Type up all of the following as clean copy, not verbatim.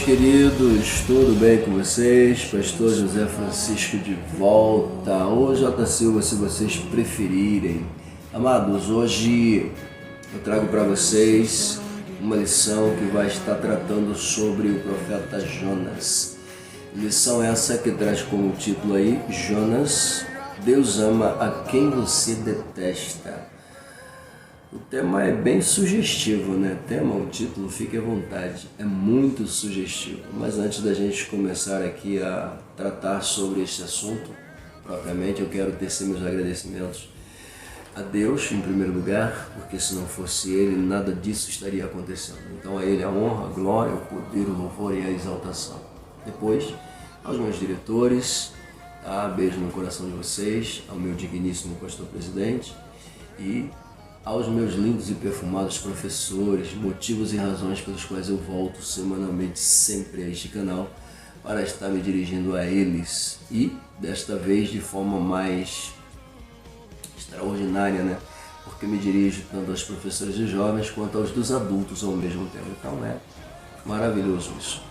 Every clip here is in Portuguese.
queridos, tudo bem com vocês? Pastor José Francisco de volta, ou J. Silva, se vocês preferirem. Amados, hoje eu trago para vocês uma lição que vai estar tratando sobre o profeta Jonas. Lição essa que traz como título aí, Jonas, Deus ama a quem você detesta. O tema é bem sugestivo, né? O título, fique à vontade, é muito sugestivo. Mas antes da gente começar aqui a tratar sobre este assunto, propriamente, eu quero tecer meus agradecimentos a Deus, em primeiro lugar, porque se não fosse Ele, nada disso estaria acontecendo. Então a Ele a honra, a glória, o poder, o louvor e a exaltação. Depois, aos meus diretores, tá? Beijo no coração de vocês, ao meu digníssimo pastor presidente e aos meus lindos e perfumados professores, motivos e razões pelos quais eu volto semanalmente sempre a este canal para estar me dirigindo a eles e desta vez de forma mais extraordinária, né? Porque me dirijo tanto aos professores de jovens quanto aos dos adultos ao mesmo tempo. Então é maravilhoso isso.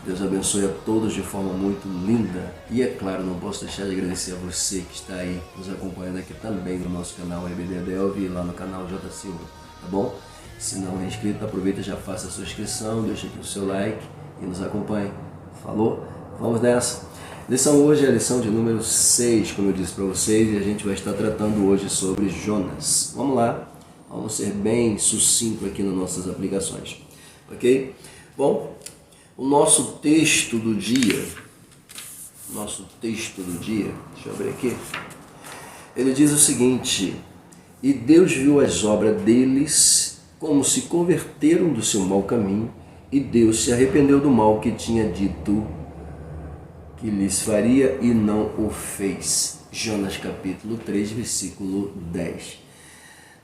Deus abençoe a todos de forma muito linda. E é claro, não posso deixar de agradecer a você que está aí nos acompanhando aqui também no nosso canal EBD Delve e lá no canal J. Silva, tá bom? Se não é inscrito, aproveita e já faça a sua inscrição, deixa aqui o seu like e nos acompanhe. Falou? Vamos nessa! Lição hoje é a lição de número 6, como eu disse para vocês, e a gente vai estar tratando hoje sobre Jonas. Vamos lá, vamos ser bem sucinto aqui nas nossas aplicações, ok? Bom, o nosso texto do dia, deixa eu abrir aqui, ele diz o seguinte: e Deus viu as obras deles como se converteram do seu mau caminho, e Deus se arrependeu do mal que tinha dito que lhes faria e não o fez. Jonas capítulo 3, versículo 10.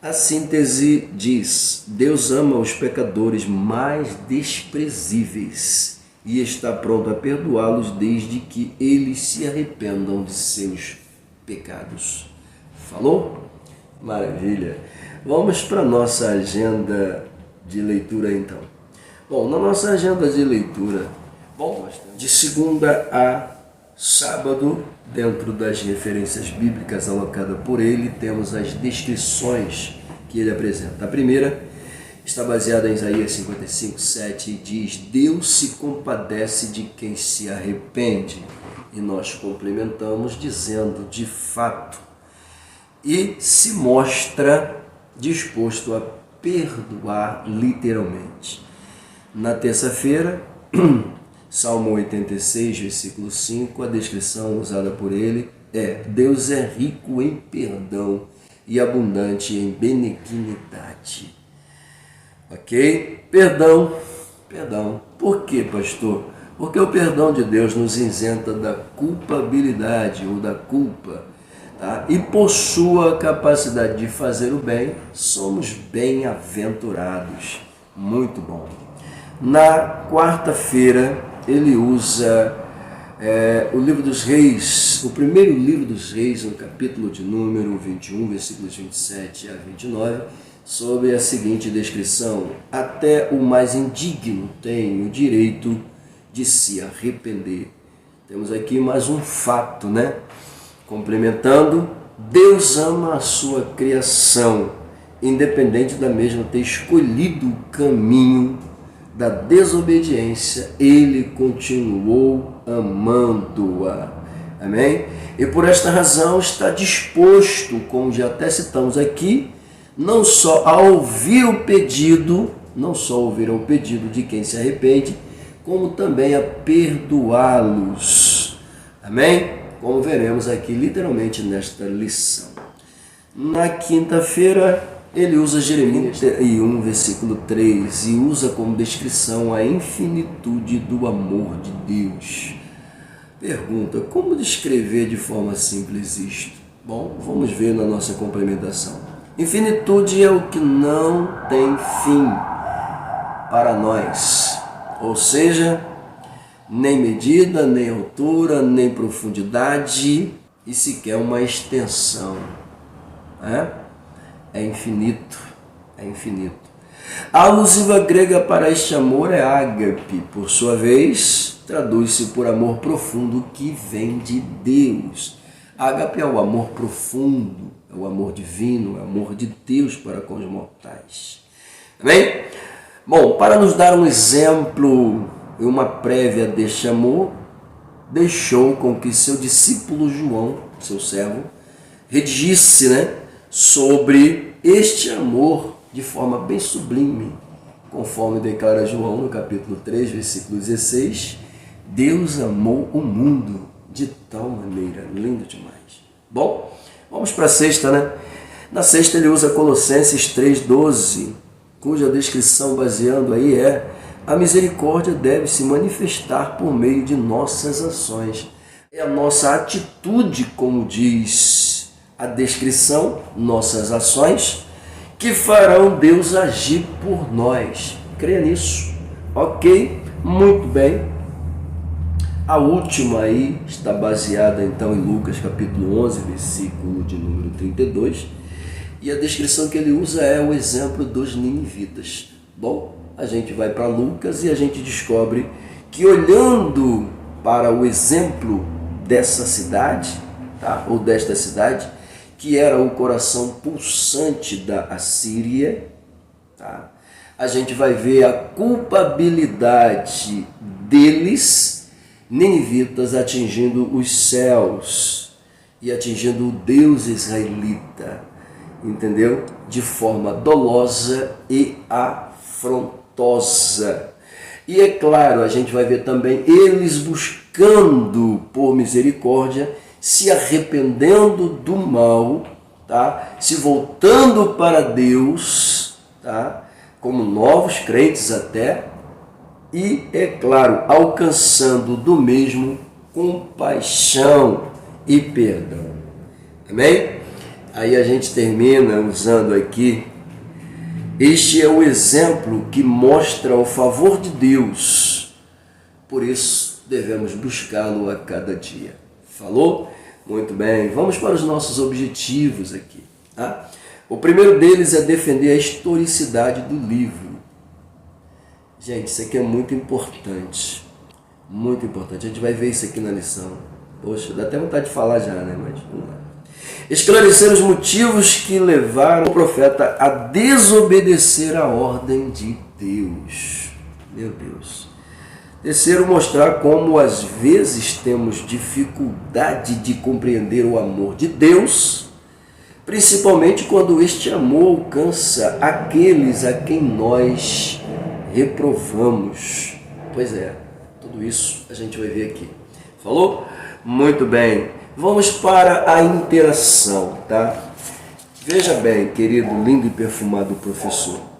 A síntese diz: Deus ama os pecadores mais desprezíveis e está pronto a perdoá-los desde que eles se arrependam de seus pecados. Falou? Maravilha! Vamos para a nossa agenda de leitura então. Bom, na nossa agenda de leitura, de segunda a sábado, dentro das referências bíblicas alocadas por ele, temos as descrições que ele apresenta. A primeira está baseada em Isaías 55, 7 e diz: Deus se compadece de quem se arrepende. E nós complementamos dizendo: de fato, e se mostra disposto a perdoar literalmente. Na terça-feira, Salmo 86, versículo 5, a descrição usada por ele é: Deus é rico em perdão e abundante em benignidade. Ok? Perdão. Por quê, pastor? Porque o perdão de Deus nos isenta da culpabilidade ou da culpa, tá? E por sua capacidade de fazer o bem, somos bem-aventurados. Muito bom. Na quarta-feira, ele usa o livro dos reis, o primeiro livro dos reis, no capítulo de número 21, versículos 27 a 29, sobre a seguinte descrição: até o mais indigno tem o direito de se arrepender. Temos aqui mais um fato, né? Complementando, Deus ama a sua criação, independente da mesma ter escolhido o caminho da desobediência, ele continuou amando-a. Amém? E por esta razão está disposto, como já até citamos aqui, não só a ouvir o pedido, de quem se arrepende, como também a perdoá-los. Amém? Como veremos aqui literalmente nesta lição. Na quinta-feira, ele usa Jeremias 1, versículo 3, e usa como descrição a infinitude do amor de Deus. Pergunta: como descrever de forma simples isto? Bom, vamos ver na nossa complementação. Infinitude é o que não tem fim para nós, ou seja, nem medida, nem altura, nem profundidade e sequer uma extensão. É infinito. A alusiva grega para este amor é ágape, por sua vez, traduz-se por amor profundo que vem de Deus. Ágape é o amor profundo, é o amor divino, é o amor de Deus para com os mortais. Amém? Bom, para nos dar um exemplo e uma prévia deste amor, deixou com que seu discípulo João, seu servo, redigisse, sobre este amor de forma bem sublime, conforme declara João no capítulo 3, versículo 16, Deus amou o mundo de tal maneira, lindo demais. Bom, vamos para a sexta, Na sexta ele usa Colossenses 3,12, cuja descrição baseando aí é: a misericórdia deve se manifestar por meio de nossas ações. É a nossa atitude, como diz a descrição, nossas ações, que farão Deus agir por nós. Creia nisso. Ok? Muito bem. A última aí está baseada então em Lucas capítulo 11, versículo de número 32. E a descrição que ele usa é o exemplo dos ninivitas. Bom, a gente vai para Lucas e a gente descobre que, olhando para o exemplo dessa cidade, ou desta cidade, que era o coração pulsante da Assíria, a gente vai ver a culpabilidade deles, ninivitas, atingindo os céus e atingindo o Deus israelita, entendeu? De forma dolosa e afrontosa. E é claro, a gente vai ver também eles buscando por misericórdia, se arrependendo do mal, se voltando para Deus, como novos crentes até, e, é claro, alcançando do mesmo compaixão e perdão. Amém? Aí a gente termina usando aqui: este é o exemplo que mostra o favor de Deus, por isso devemos buscá-lo a cada dia. Falou? Muito bem, vamos para os nossos objetivos aqui. O primeiro deles é defender a historicidade do livro. Gente, isso aqui é muito importante. Muito importante. A gente vai ver isso aqui na lição. Poxa, dá até vontade de falar já, Mas vamos lá. Esclarecer os motivos que levaram o profeta a desobedecer a ordem de Deus. Meu Deus. Terceiro, mostrar como às vezes temos dificuldade de compreender o amor de Deus, principalmente quando este amor alcança aqueles a quem nós reprovamos. Pois é, tudo isso a gente vai ver aqui. Falou? Muito bem. Vamos para a interação, Veja bem, querido, lindo e perfumado professor.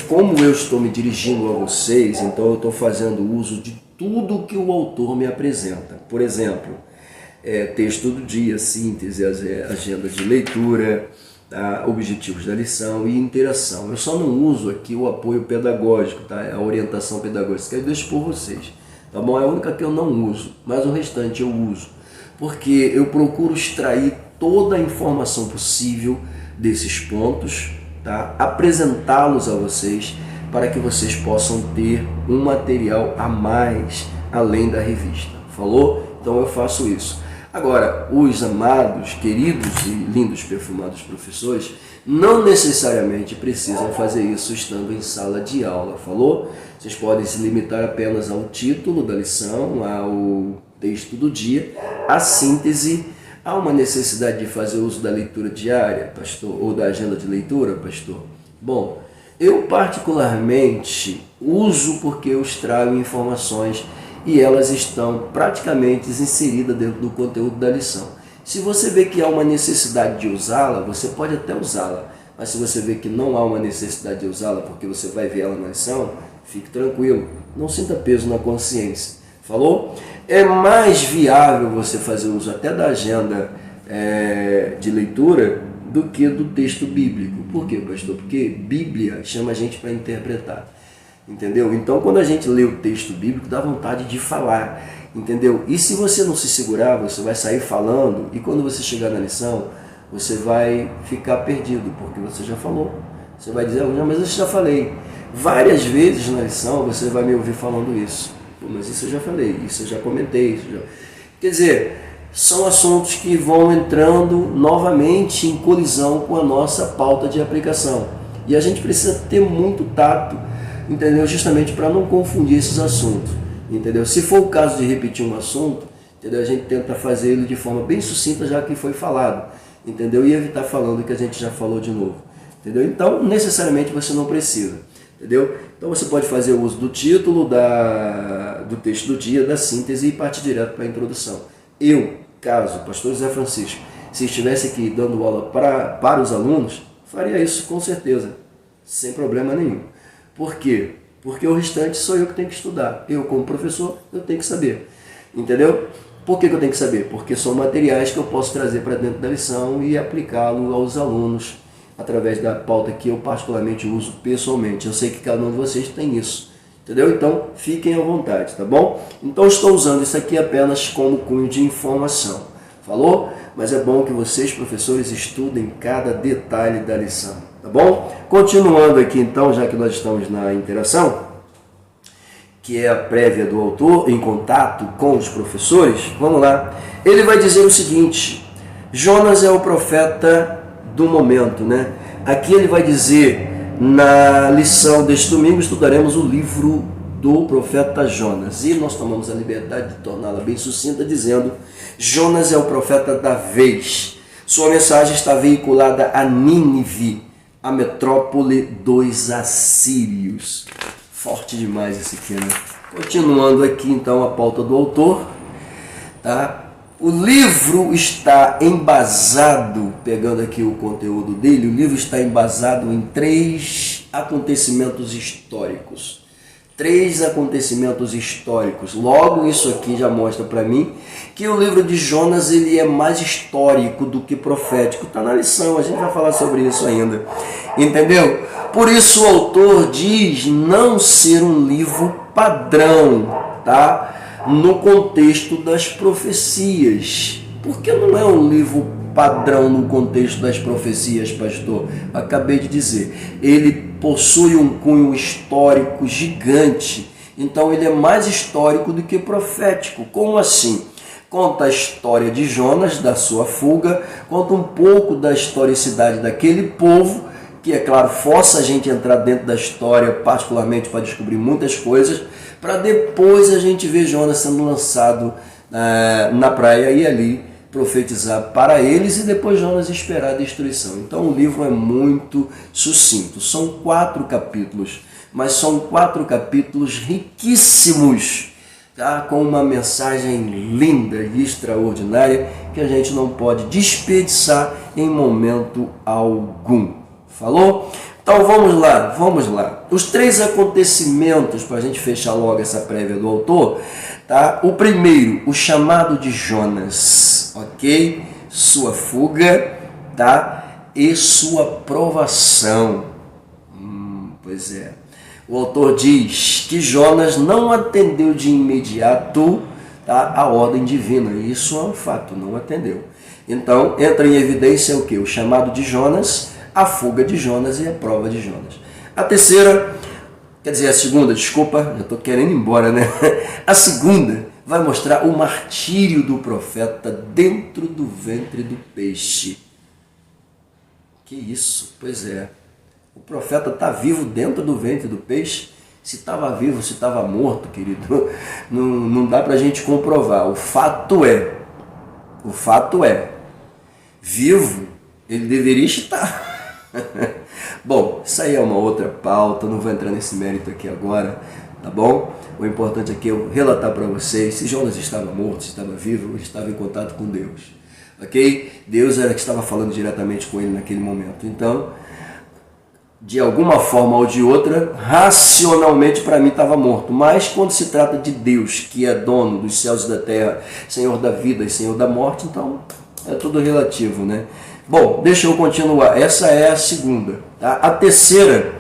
Como eu estou me dirigindo a vocês, então eu estou fazendo uso de tudo que o autor me apresenta. Por exemplo, texto do dia, síntese, agenda de leitura, objetivos da lição e interação. Eu só não uso aqui o apoio pedagógico, a orientação pedagógica, eu deixo por vocês. Tá bom? É a única que eu não uso, mas o restante eu uso, porque eu procuro extrair toda a informação possível desses pontos, apresentá-los a vocês, para que vocês possam ter um material a mais, além da revista. Falou? Então eu faço isso. Agora, os amados, queridos e lindos perfumados professores, não necessariamente precisam fazer isso estando em sala de aula. Falou? Vocês podem se limitar apenas ao título da lição, ao texto do dia, à síntese. Há uma necessidade de fazer uso da leitura diária, pastor, ou da agenda de leitura, pastor? Bom, eu particularmente uso porque eu extraio informações e elas estão praticamente inseridas dentro do conteúdo da lição. Se você vê que há uma necessidade de usá-la, você pode até usá-la, mas se você vê que não há uma necessidade de usá-la porque você vai ver ela na lição, fique tranquilo, não sinta peso na consciência. Falou? É mais viável você fazer uso até da agenda de leitura do que do texto bíblico. Por quê, pastor? Porque Bíblia chama a gente para interpretar. Entendeu? Então, quando a gente lê o texto bíblico, dá vontade de falar. Entendeu? E se você não se segurar, você vai sair falando, e quando você chegar na lição, você vai ficar perdido, porque você já falou. Você vai dizer, não, mas eu já falei. Várias vezes na lição você vai me ouvir falando isso. Pô, mas isso eu já falei, isso eu já comentei. Isso já... Quer dizer, são assuntos que vão entrando novamente em colisão com a nossa pauta de aplicação. E a gente precisa ter muito tato, entendeu? Justamente para não confundir esses assuntos, entendeu? Se for o caso de repetir um assunto, entendeu? A gente tenta fazer ele de forma bem sucinta, já que foi falado, entendeu? E evitar falando que a gente já falou de novo, entendeu? Então, necessariamente você não precisa, entendeu? Então você pode fazer o uso do título, do texto do dia, da síntese e partir direto para a introdução. Eu, caso pastor José Francisco, se estivesse aqui dando aula para os alunos, faria isso com certeza, sem problema nenhum. Por quê? Porque o restante sou eu que tenho que estudar. Eu, como professor, eu tenho que saber. Entendeu? Por que eu tenho que saber? Porque são materiais que eu posso trazer para dentro da lição e aplicá-lo aos alunos através da pauta que eu particularmente uso pessoalmente. Eu sei que cada um de vocês tem isso. Entendeu? Então, fiquem à vontade, tá bom? Então, estou usando isso aqui apenas como cunho de informação. Falou? Mas é bom que vocês, professores, estudem cada detalhe da lição, tá bom? Continuando aqui, então, já que nós estamos na interação, que é a prévia do autor em contato com os professores, vamos lá. Ele vai dizer o seguinte: Jonas é o profeta do momento, né? Aqui ele vai dizer, na lição deste domingo, estudaremos o livro do profeta Jonas. E nós tomamos a liberdade de torná-la bem sucinta, dizendo: Jonas é o profeta da vez. Sua mensagem está veiculada a Nínive, a metrópole dos assírios. Forte demais esse aqui, né? Continuando aqui, então, a pauta do autor, tá? O livro está embasado, pegando aqui o conteúdo dele, o livro está embasado em 3 acontecimentos históricos. 3 acontecimentos históricos. Logo, isso aqui já mostra para mim que o livro de Jonas ele é mais histórico do que profético. Está na lição, a gente vai falar sobre isso ainda. Entendeu? Por isso o autor diz não ser um livro padrão, tá? No contexto das profecias. Por que não é um livro padrão no contexto das profecias, pastor? Acabei de dizer, ele possui um cunho histórico gigante, então ele é mais histórico do que profético. Como assim? Conta a história de Jonas, da sua fuga, conta um pouco da historicidade daquele povo, que é claro, força a gente entrar dentro da história, particularmente para descobrir muitas coisas, para depois a gente ver Jonas sendo lançado na praia e ali profetizar para eles e depois Jonas esperar a destruição. Então o livro é muito sucinto. São 4 capítulos, mas são 4 capítulos riquíssimos, tá? Com uma mensagem linda e extraordinária que a gente não pode desperdiçar em momento algum. Falou? Então vamos lá. Os 3 acontecimentos, para a gente fechar logo essa prévia do autor, tá? O primeiro, o chamado de Jonas, ok? Sua fuga, tá? E sua provação. Pois é. O autor diz que Jonas não atendeu de imediato, tá? A ordem divina. Isso é um fato, não atendeu. Então, entra em evidência o quê? O chamado de Jonas, a fuga de Jonas e a prova de Jonas. A terceira, quer dizer, a segunda, desculpa, já estou querendo ir embora, né? A segunda vai mostrar o martírio do profeta dentro do ventre do peixe. Que isso? Pois é. O profeta está vivo dentro do ventre do peixe? Se estava vivo, se estava morto, querido, não dá para a gente comprovar. O fato é, vivo, ele deveria estar. Bom, isso aí é uma outra pauta, não vou entrar nesse mérito aqui agora, tá bom? O importante aqui é eu relatar para vocês se Jonas estava morto, se estava vivo, ele estava em contato com Deus, ok? Deus era que estava falando diretamente com ele naquele momento. Então, de alguma forma ou de outra, racionalmente para mim estava morto. Mas quando se trata de Deus, que é dono dos céus e da terra, Senhor da vida e Senhor da morte, então é tudo relativo, né? Bom, deixa eu continuar. Essa é a segunda. Tá? A terceira,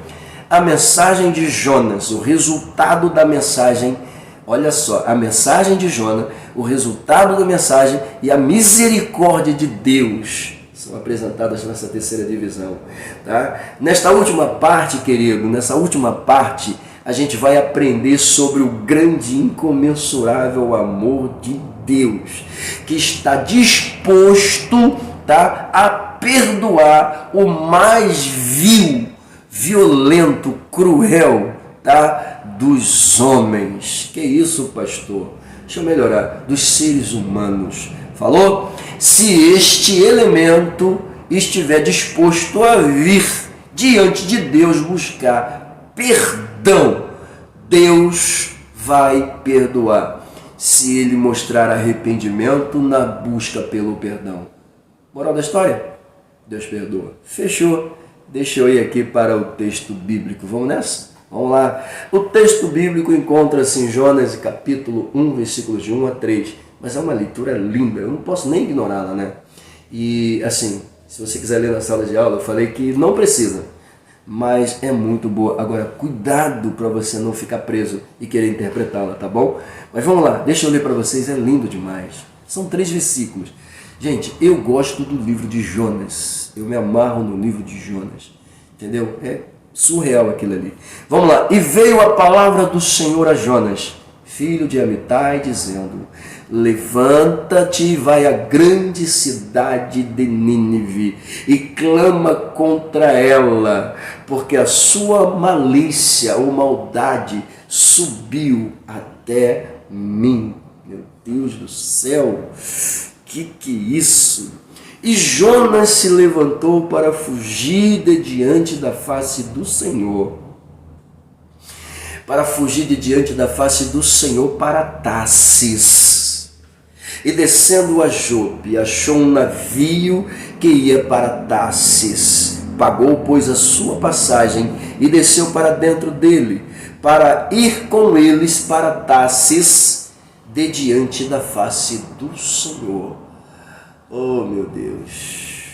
a mensagem de Jonas, o resultado da mensagem. Olha só, a mensagem de Jonas, o resultado da mensagem e a misericórdia de Deus. são apresentadas nessa terceira divisão. Tá? Nesta última parte, querido, nessa última parte, a gente vai aprender sobre o grande e incomensurável amor de Deus, que está disposto, tá, a perdoar o mais vil, violento, cruel, tá, dos homens. Que isso, pastor? Deixa eu melhorar. Dos seres humanos. Falou? Se este elemento estiver disposto a vir diante de Deus buscar perdão, Deus vai perdoar. Se ele mostrar arrependimento na busca pelo perdão. Moral da história? Deus perdoa. Fechou. Deixa eu ir aqui para o texto bíblico. Vamos nessa? Vamos lá. O texto bíblico encontra-se em Jonas, capítulo 1, versículos de 1 a 3. Mas é uma leitura linda, eu não posso nem ignorá-la, né? E assim, se você quiser ler na sala de aula, eu falei que não precisa, mas é muito boa. Agora, cuidado para você não ficar preso e querer interpretá-la, tá bom? Mas vamos lá, deixa eu ler para vocês, é lindo demais. São 3 versículos. Gente, eu gosto do livro de Jonas, eu me amarro no livro de Jonas, entendeu? É surreal aquilo ali. Vamos lá. E veio a palavra do Senhor a Jonas, filho de Amitai, dizendo: levanta-te e vai à grande cidade de Nínive e clama contra ela, porque a sua malícia ou maldade subiu até mim. Meu Deus do céu, que é isso? E Jonas se levantou para fugir de diante da face do Senhor. Para fugir de diante da face do Senhor para Tarsis. E descendo a Jope, achou um navio que ia para Tarsis. Pagou, pois, a sua passagem e desceu para dentro dele, para ir com eles para Tarsis, de diante da face do Senhor. Oh, meu Deus!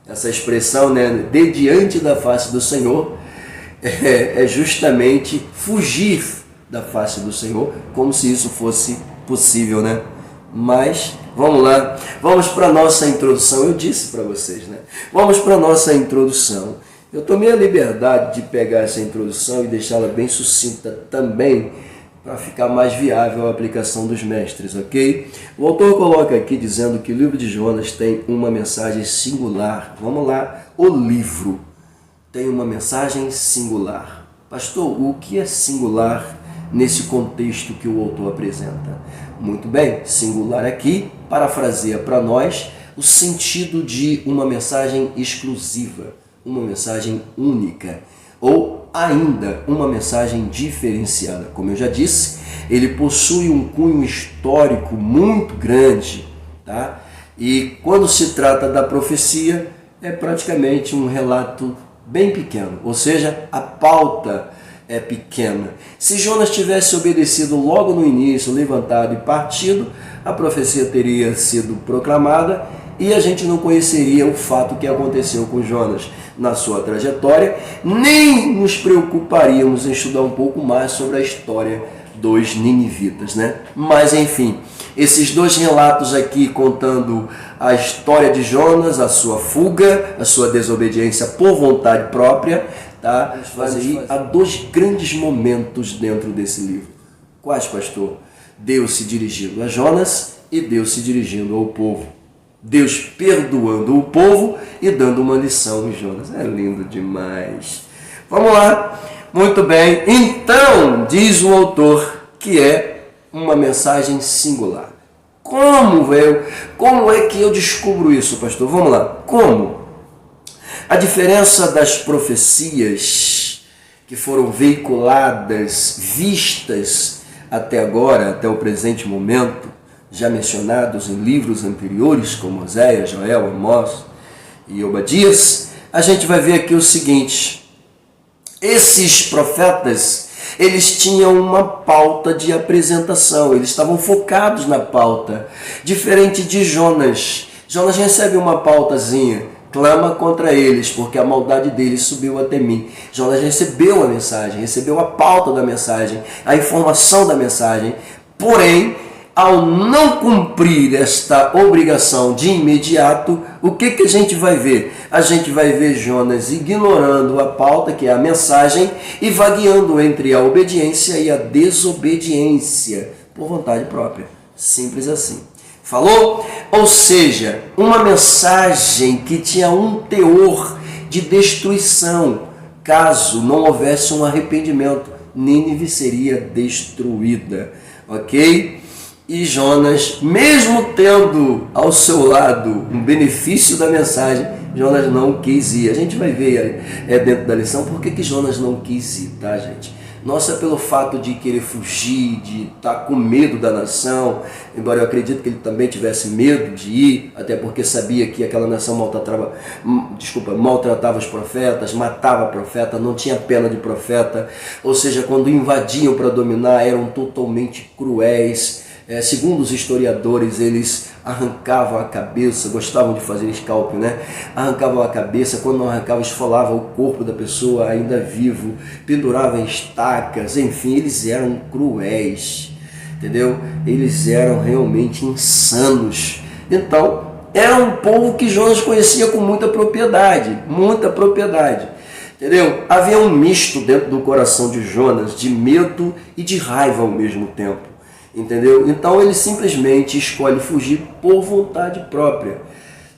Essa expressão, né, de diante da face do Senhor, é justamente fugir da face do Senhor, como se isso fosse possível, né? Mas, vamos lá, vamos para a nossa introdução. Eu disse para vocês, né? Vamos para a nossa introdução. Eu tomei a liberdade de pegar essa introdução e deixá-la bem sucinta também, para ficar mais viável a aplicação dos mestres, ok? O autor coloca aqui dizendo que o livro de Jonas tem uma mensagem singular. Vamos lá, o livro tem uma mensagem singular. Pastor, o que é singular nesse contexto que o autor apresenta? Muito bem, singular aqui parafraseia para nós o sentido de uma mensagem exclusiva, uma mensagem única, ou ainda uma mensagem diferenciada. Como eu já disse, ele possui um cunho histórico muito grande, tá? E quando se trata da profecia, é praticamente um relato bem pequeno, ou seja, a pauta é pequena. Se Jonas tivesse obedecido logo no início, levantado e partido, a profecia teria sido proclamada e a gente não conheceria o fato que aconteceu com Jonas na sua trajetória, nem nos preocuparíamos em estudar um pouco mais sobre a história dos ninivitas, né? Mas enfim, esses 2 relatos aqui contando a história de Jonas, a sua fuga, a sua desobediência por vontade própria, tá? Há 2 grandes momentos dentro desse livro. Quais, pastor? Deus se dirigindo a Jonas e Deus se dirigindo ao povo. Deus perdoando o povo e dando uma lição em Jonas. É lindo demais. Vamos lá. Muito bem. Então, diz o autor que é uma mensagem singular. Como é que eu descubro isso, pastor? Vamos lá. Como? A diferença das profecias que foram veiculadas, vistas até agora, até o presente momento, já mencionados em livros anteriores, como Oséias, Joel, Amós e Obadias, a gente vai ver aqui o seguinte: esses profetas, eles tinham uma pauta de apresentação, eles estavam focados na pauta, diferente de Jonas. Jonas recebe uma pautazinha: clama contra eles, porque a maldade deles subiu até mim. Jonas recebeu a mensagem, recebeu a pauta da mensagem, a informação da mensagem, porém, ao não cumprir esta obrigação de imediato, o que a gente vai ver? A gente vai ver Jonas ignorando a pauta, que é a mensagem, e vagueando entre a obediência e a desobediência, por vontade própria. Simples assim. Falou? Ou seja, uma mensagem que tinha um teor de destruição, caso não houvesse um arrependimento. Nínive seria destruída, ok? E Jonas, mesmo tendo ao seu lado um benefício da mensagem, Jonas não quis ir. A gente vai ver dentro da lição por que Jonas não quis ir, tá, gente? Nossa, pelo fato de querer fugir, de estar com medo da nação, embora eu acredito que ele também tivesse medo de ir, até porque sabia que aquela nação maltratava os profetas, matava profeta, não tinha pena de profeta, ou seja, quando invadiam para dominar eram totalmente cruéis. Segundo os historiadores, eles arrancavam a cabeça, gostavam de fazer scalp, né? Arrancavam a cabeça, quando não arrancavam, esfolavam o corpo da pessoa ainda vivo, penduravam estacas, enfim, eles eram cruéis, entendeu? Eles eram realmente insanos. Então, era um povo que Jonas conhecia com muita propriedade, entendeu? Havia um misto dentro do coração de Jonas, de medo e de raiva ao mesmo tempo. Entendeu? Então ele simplesmente escolhe fugir por vontade própria.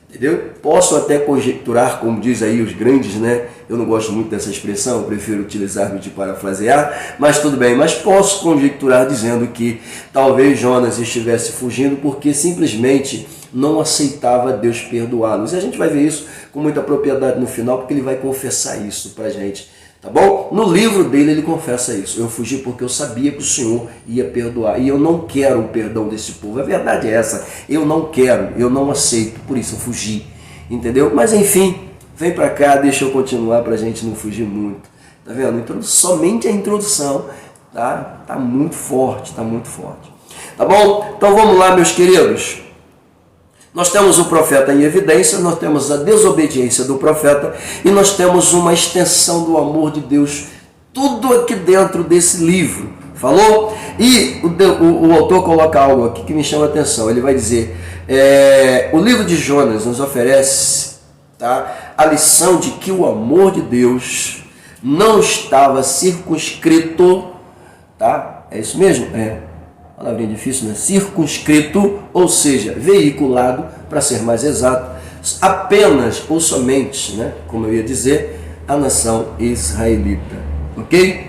Entendeu? Posso até conjecturar, como diz aí os grandes, né? Eu não gosto muito dessa expressão, eu prefiro utilizar-me de parafrasear, mas tudo bem. Mas posso conjecturar dizendo que talvez Jonas estivesse fugindo porque simplesmente não aceitava Deus perdoá-los. E a gente vai ver isso com muita propriedade no final, porque ele vai confessar isso pra gente. Tá bom? No livro dele ele confessa isso. Eu fugi porque eu sabia que o Senhor ia perdoar. E eu não quero o perdão desse povo. A verdade é essa. Eu não quero, eu não aceito. Por isso eu fugi. Entendeu? Mas enfim, vem pra cá, deixa eu continuar pra gente não fugir muito. Tá vendo? Somente a introdução tá muito forte, tá muito forte. Tá bom? Então vamos lá, meus queridos. Nós temos o profeta em evidência, nós temos a desobediência do profeta e nós temos uma extensão do amor de Deus, tudo aqui dentro desse livro. Falou? E o autor coloca algo aqui que me chama a atenção. Ele vai dizer, o livro de Jonas nos oferece, tá, a lição de que o amor de Deus não estava circunscrito, tá? É isso mesmo? Palavrinha difícil, né? Circunscrito, ou seja, veiculado, para ser mais exato, apenas ou somente, né, como eu ia dizer, a nação israelita. Ok?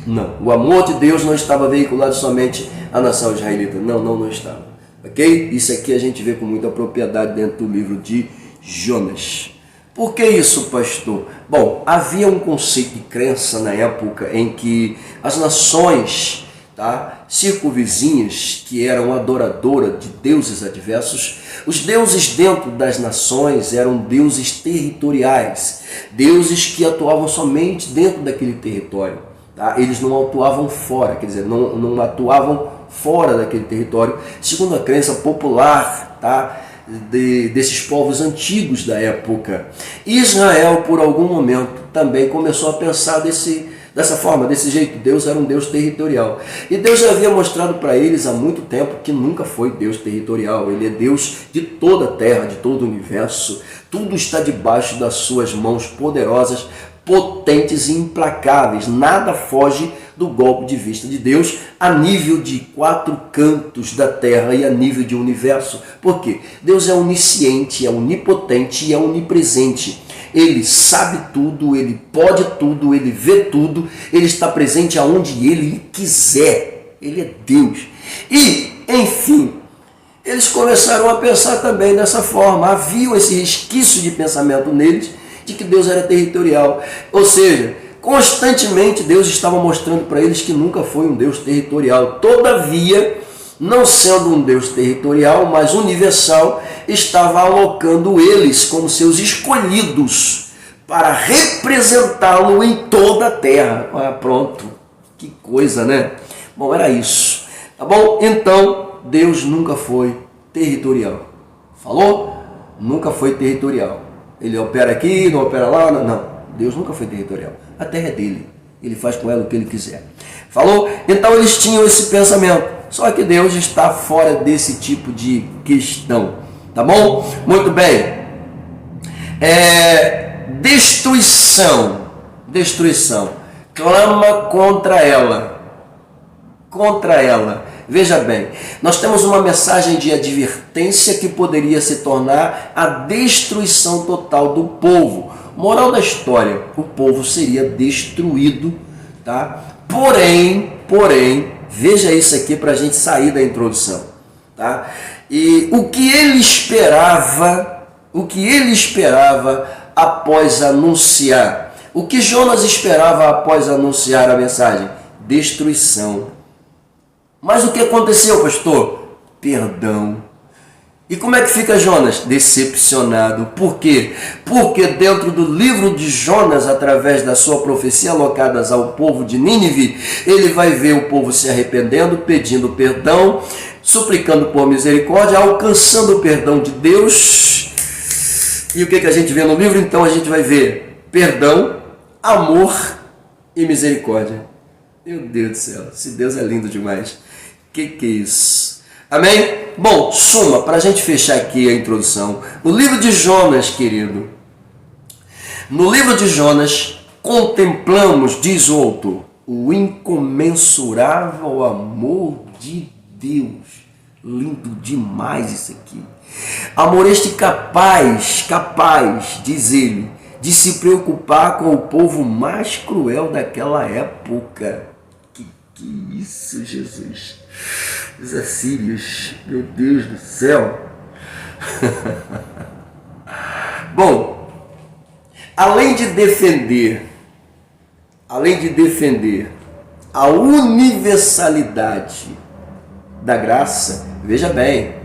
Não, o amor de Deus não estava veiculado somente à nação israelita. Não estava. Ok? Isso aqui a gente vê com muita propriedade dentro do livro de Jonas. Por que isso, pastor? Bom, havia um conceito de crença na época em que as nações, tá, circunvizinhas, que eram adoradoras de deuses adversos, os deuses dentro das nações eram deuses territoriais, deuses que atuavam somente dentro daquele território, tá? Eles não atuavam fora, quer dizer, não atuavam fora daquele território, segundo a crença popular, tá, desses povos antigos da época. Israel, por algum momento, também começou a pensar dessa forma, desse jeito. Deus era um Deus territorial. E Deus já havia mostrado para eles há muito tempo que nunca foi Deus territorial. Ele é Deus de toda a terra, de todo o universo. Tudo está debaixo das suas mãos poderosas, potentes e implacáveis. Nada foge do golpe de vista de Deus a nível de 4 cantos da terra e a nível de universo. Por quê? Deus é onisciente, é onipotente e é onipresente. Ele sabe tudo, ele pode tudo, ele vê tudo, ele está presente aonde ele quiser. Ele é Deus. E, enfim, eles começaram a pensar também dessa forma. Havia esse resquício de pensamento neles de que Deus era territorial. Ou seja, constantemente Deus estava mostrando para eles que nunca foi um Deus territorial. Todavia, não sendo um Deus territorial, mas universal, estava alocando eles como seus escolhidos para representá-lo em toda a terra. Ah, pronto, que coisa, né? Bom, era isso, tá bom? Então, Deus nunca foi territorial. Falou? Nunca foi territorial. Ele opera aqui, não opera lá, não. Deus nunca foi territorial. A terra é dele. Ele faz com ela o que ele quiser. Falou? Então eles tinham esse pensamento. Só que Deus está fora desse tipo de questão, tá bom? Muito bem. Destruição. Clama contra ela. Veja bem, nós temos uma mensagem de advertência que poderia se tornar a destruição total do povo. Moral da história, o povo seria destruído, tá? Porém, veja isso aqui para a gente sair da introdução, tá? E o que ele esperava após anunciar, o que Jonas esperava após anunciar a mensagem? Destruição. Mas o que aconteceu, pastor? Perdão. E como é que fica Jonas? Decepcionado. Por quê? Porque dentro do livro de Jonas, através da sua profecia alocadas ao povo de Nínive, ele vai ver o povo se arrependendo, pedindo perdão, suplicando por misericórdia, alcançando o perdão de Deus. E o que a gente vê no livro? Então a gente vai ver perdão, amor e misericórdia. Meu Deus do céu, esse Deus é lindo demais. Que é isso? Amém? Bom, suma, para a gente fechar aqui a introdução. No livro de Jonas, querido, no livro de Jonas, contemplamos, diz o autor, o incomensurável amor de Deus. Lindo demais isso aqui. Amor este capaz, diz ele, de se preocupar com o povo mais cruel daquela época. Que isso, Jesus? Os assírios, meu Deus do céu. Bom, além de defender a universalidade da graça, veja bem,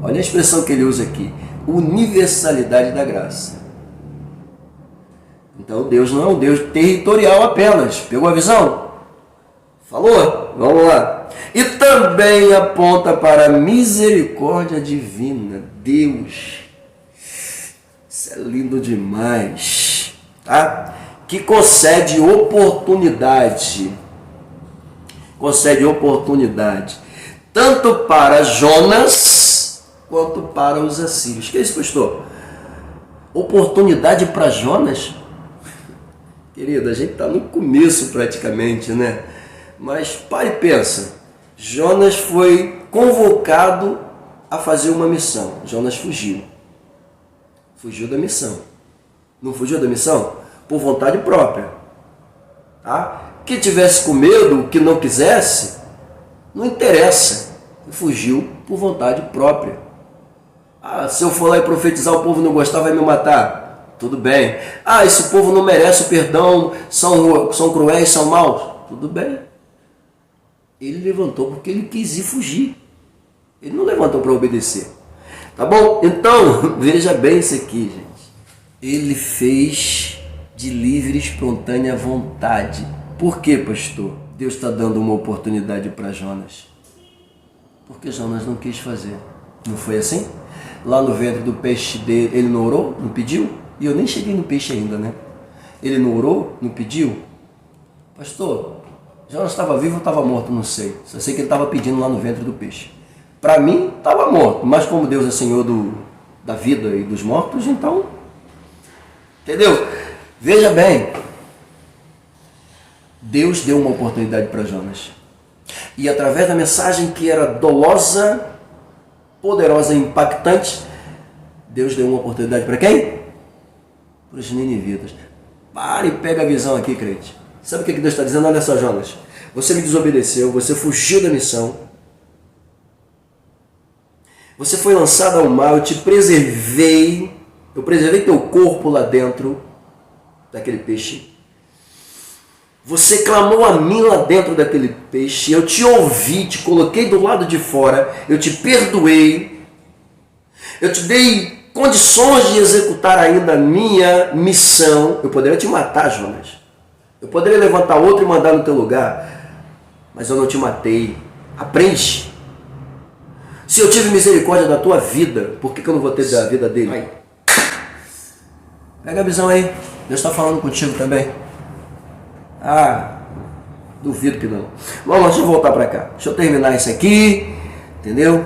olha a expressão que ele usa aqui, universalidade da graça. Então Deus não é um Deus territorial apenas, pegou a visão? Falou? Vamos lá. E também aponta para a misericórdia divina. Deus, isso é lindo demais, tá? Que concede oportunidade, tanto para Jonas quanto para os assírios. Que é isso, pastor? Oportunidade para Jonas? Querido, a gente está no começo praticamente, né? Mas pare e pensa. Jonas foi convocado a fazer uma missão. Jonas fugiu da missão. Não fugiu da missão? Por vontade própria, tá? Que tivesse com medo, que não quisesse, não interessa. Fugiu por vontade própria. Se eu for lá e profetizar, o povo não gostar, vai me matar. Tudo bem. Esse povo não merece o perdão, são cruéis, são maus. Tudo bem. Ele levantou porque ele quis ir fugir. Ele não levantou para obedecer. Tá bom? Então, veja bem isso aqui, gente. Ele fez de livre e espontânea vontade. Por quê, pastor? Deus está dando uma oportunidade para Jonas. Porque Jonas não quis fazer. Não foi assim? Lá no ventre do peixe dele, ele não orou? Não pediu? E eu nem cheguei no peixe ainda, né? Ele não orou? Não pediu? Pastor, Jonas estava vivo ou estava morto? Não sei. Só sei que ele estava pedindo lá no ventre do peixe. Para mim, estava morto. Mas como Deus é Senhor da vida e dos mortos, então... Entendeu? Veja bem. Deus deu uma oportunidade para Jonas. E através da mensagem que era dolosa, poderosa e impactante, Deus deu uma oportunidade para quem? Para os ninivitas. Pare e pega a visão aqui, crente. Sabe o que Deus está dizendo? Olha só, Jonas. Você me desobedeceu, você fugiu da missão. Você foi lançado ao mar, eu te preservei. Eu preservei teu corpo lá dentro daquele peixe. Você clamou a mim lá dentro daquele peixe. Eu te ouvi, te coloquei do lado de fora. Eu te perdoei. Eu te dei condições de executar ainda a minha missão. Eu poderia te matar, Jonas. Eu poderia levantar outro e mandar no teu lugar. Mas eu não te matei. Aprende. Se eu tive misericórdia da tua vida, por que eu não vou ter da vida dele? Vai. Pega a visão aí. Deus está falando contigo também. Duvido que não. Vamos lá, deixa eu voltar para cá. Deixa eu terminar isso aqui, entendeu?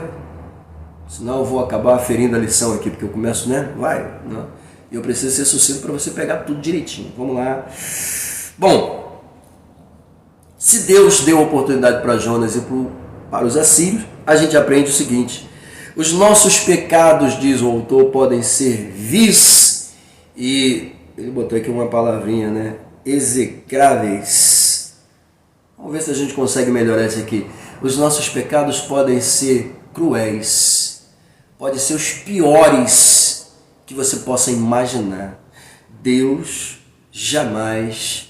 Senão eu vou acabar ferindo a lição aqui, porque eu começo, né? Não. Eu preciso ser sucinto para você pegar tudo direitinho. Vamos lá. Bom, se Deus deu oportunidade para Jonas e para os assírios, a gente aprende o seguinte: os nossos pecados, diz o autor, podem ser vis, e ele botou aqui uma palavrinha, né? Execráveis. Vamos ver se a gente consegue melhorar isso aqui. Os nossos pecados podem ser cruéis, podem ser os piores que você possa imaginar. Deus jamais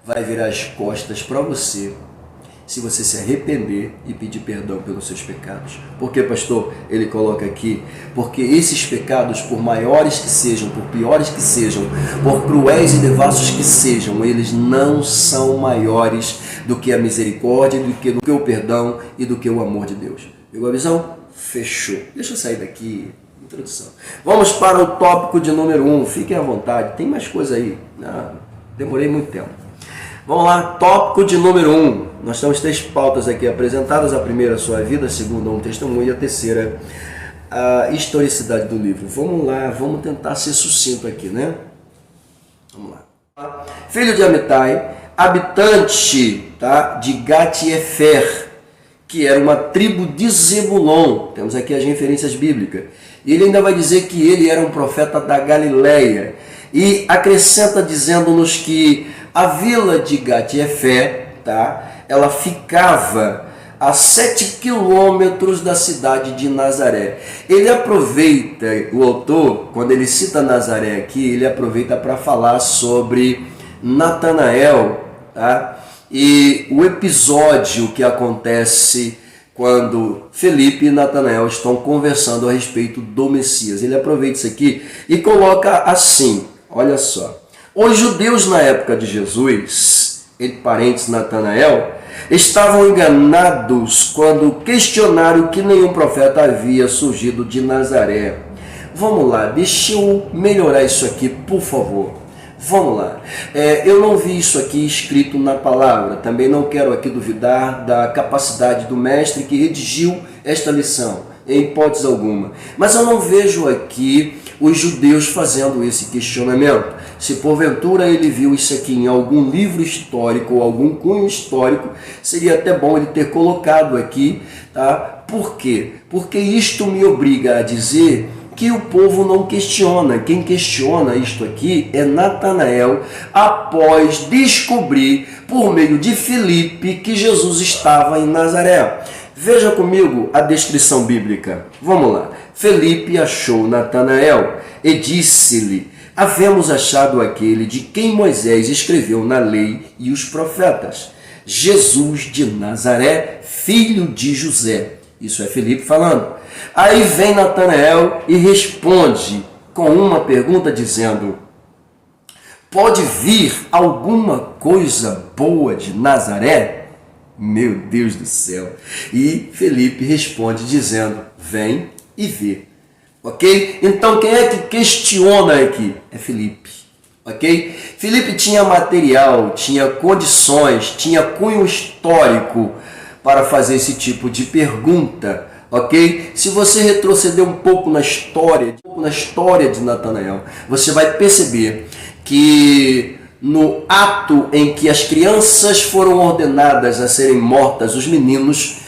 vai virar as costas para você se você se arrepender e pedir perdão pelos seus pecados. Por que, pastor? Ele coloca aqui, porque esses pecados, por maiores que sejam, por piores que sejam, por cruéis e devassos que sejam, eles não são maiores do que a misericórdia, do que o perdão e do que o amor de Deus. Pegou a visão? Fechou. Deixa eu sair daqui. Introdução. Vamos para o tópico de número 1. Fiquem à vontade. Tem mais coisa aí. Demorei muito tempo. Vamos lá. Tópico de número 1. Nós temos 3 pautas aqui apresentadas. A primeira, a sua vida. A segunda, um testemunho. E a terceira, a historicidade do livro. Vamos lá. Vamos tentar ser sucinto aqui, né? Vamos lá. Filho de Amitai, habitante, de Gat-Efer, que era uma tribo de Zebulon. Temos aqui as referências bíblicas. E ele ainda vai dizer que ele era um profeta da Galileia. E acrescenta dizendo-nos que a vila de Gat-Efer, ela ficava a 7 quilômetros da cidade de Nazaré. Ele aproveita, o autor, quando ele cita Nazaré aqui, ele aproveita para falar sobre Natanael, e o episódio que acontece quando Felipe e Natanael estão conversando a respeito do Messias. Ele aproveita isso aqui e coloca assim, olha só: os judeus na época de Jesus, entre parênteses Natanael, estavam enganados quando questionaram que nenhum profeta havia surgido de Nazaré. Vamos lá, deixa eu melhorar isso aqui, por favor. Vamos lá. Eu não vi isso aqui escrito na palavra. Também não quero aqui duvidar da capacidade do mestre que redigiu esta lição, em hipótese alguma. Mas eu não vejo aqui os judeus fazendo esse questionamento. Se porventura ele viu isso aqui em algum livro histórico ou algum cunho histórico, seria até bom ele ter colocado aqui, Por quê? Porque isto me obriga a dizer que o povo não questiona. Quem questiona isto aqui é Natanael, após descobrir, por meio de Felipe, que Jesus estava em Nazaré. Veja comigo a descrição bíblica. Vamos lá. Felipe achou Natanael e disse-lhe: havemos achado aquele de quem Moisés escreveu na lei e os profetas, Jesus de Nazaré, filho de José. Isso é Felipe falando. Aí vem Natanael e responde com uma pergunta dizendo: pode vir alguma coisa boa de Nazaré? Meu Deus do céu. E Felipe responde dizendo: vem e vê. Ok? Então quem é que questiona aqui? É Felipe. Ok? Felipe tinha material, tinha condições, tinha cunho histórico para fazer esse tipo de pergunta. Ok? Se você retroceder um pouco na história de Natanael, você vai perceber que no ato em que as crianças foram ordenadas a serem mortas, os meninos,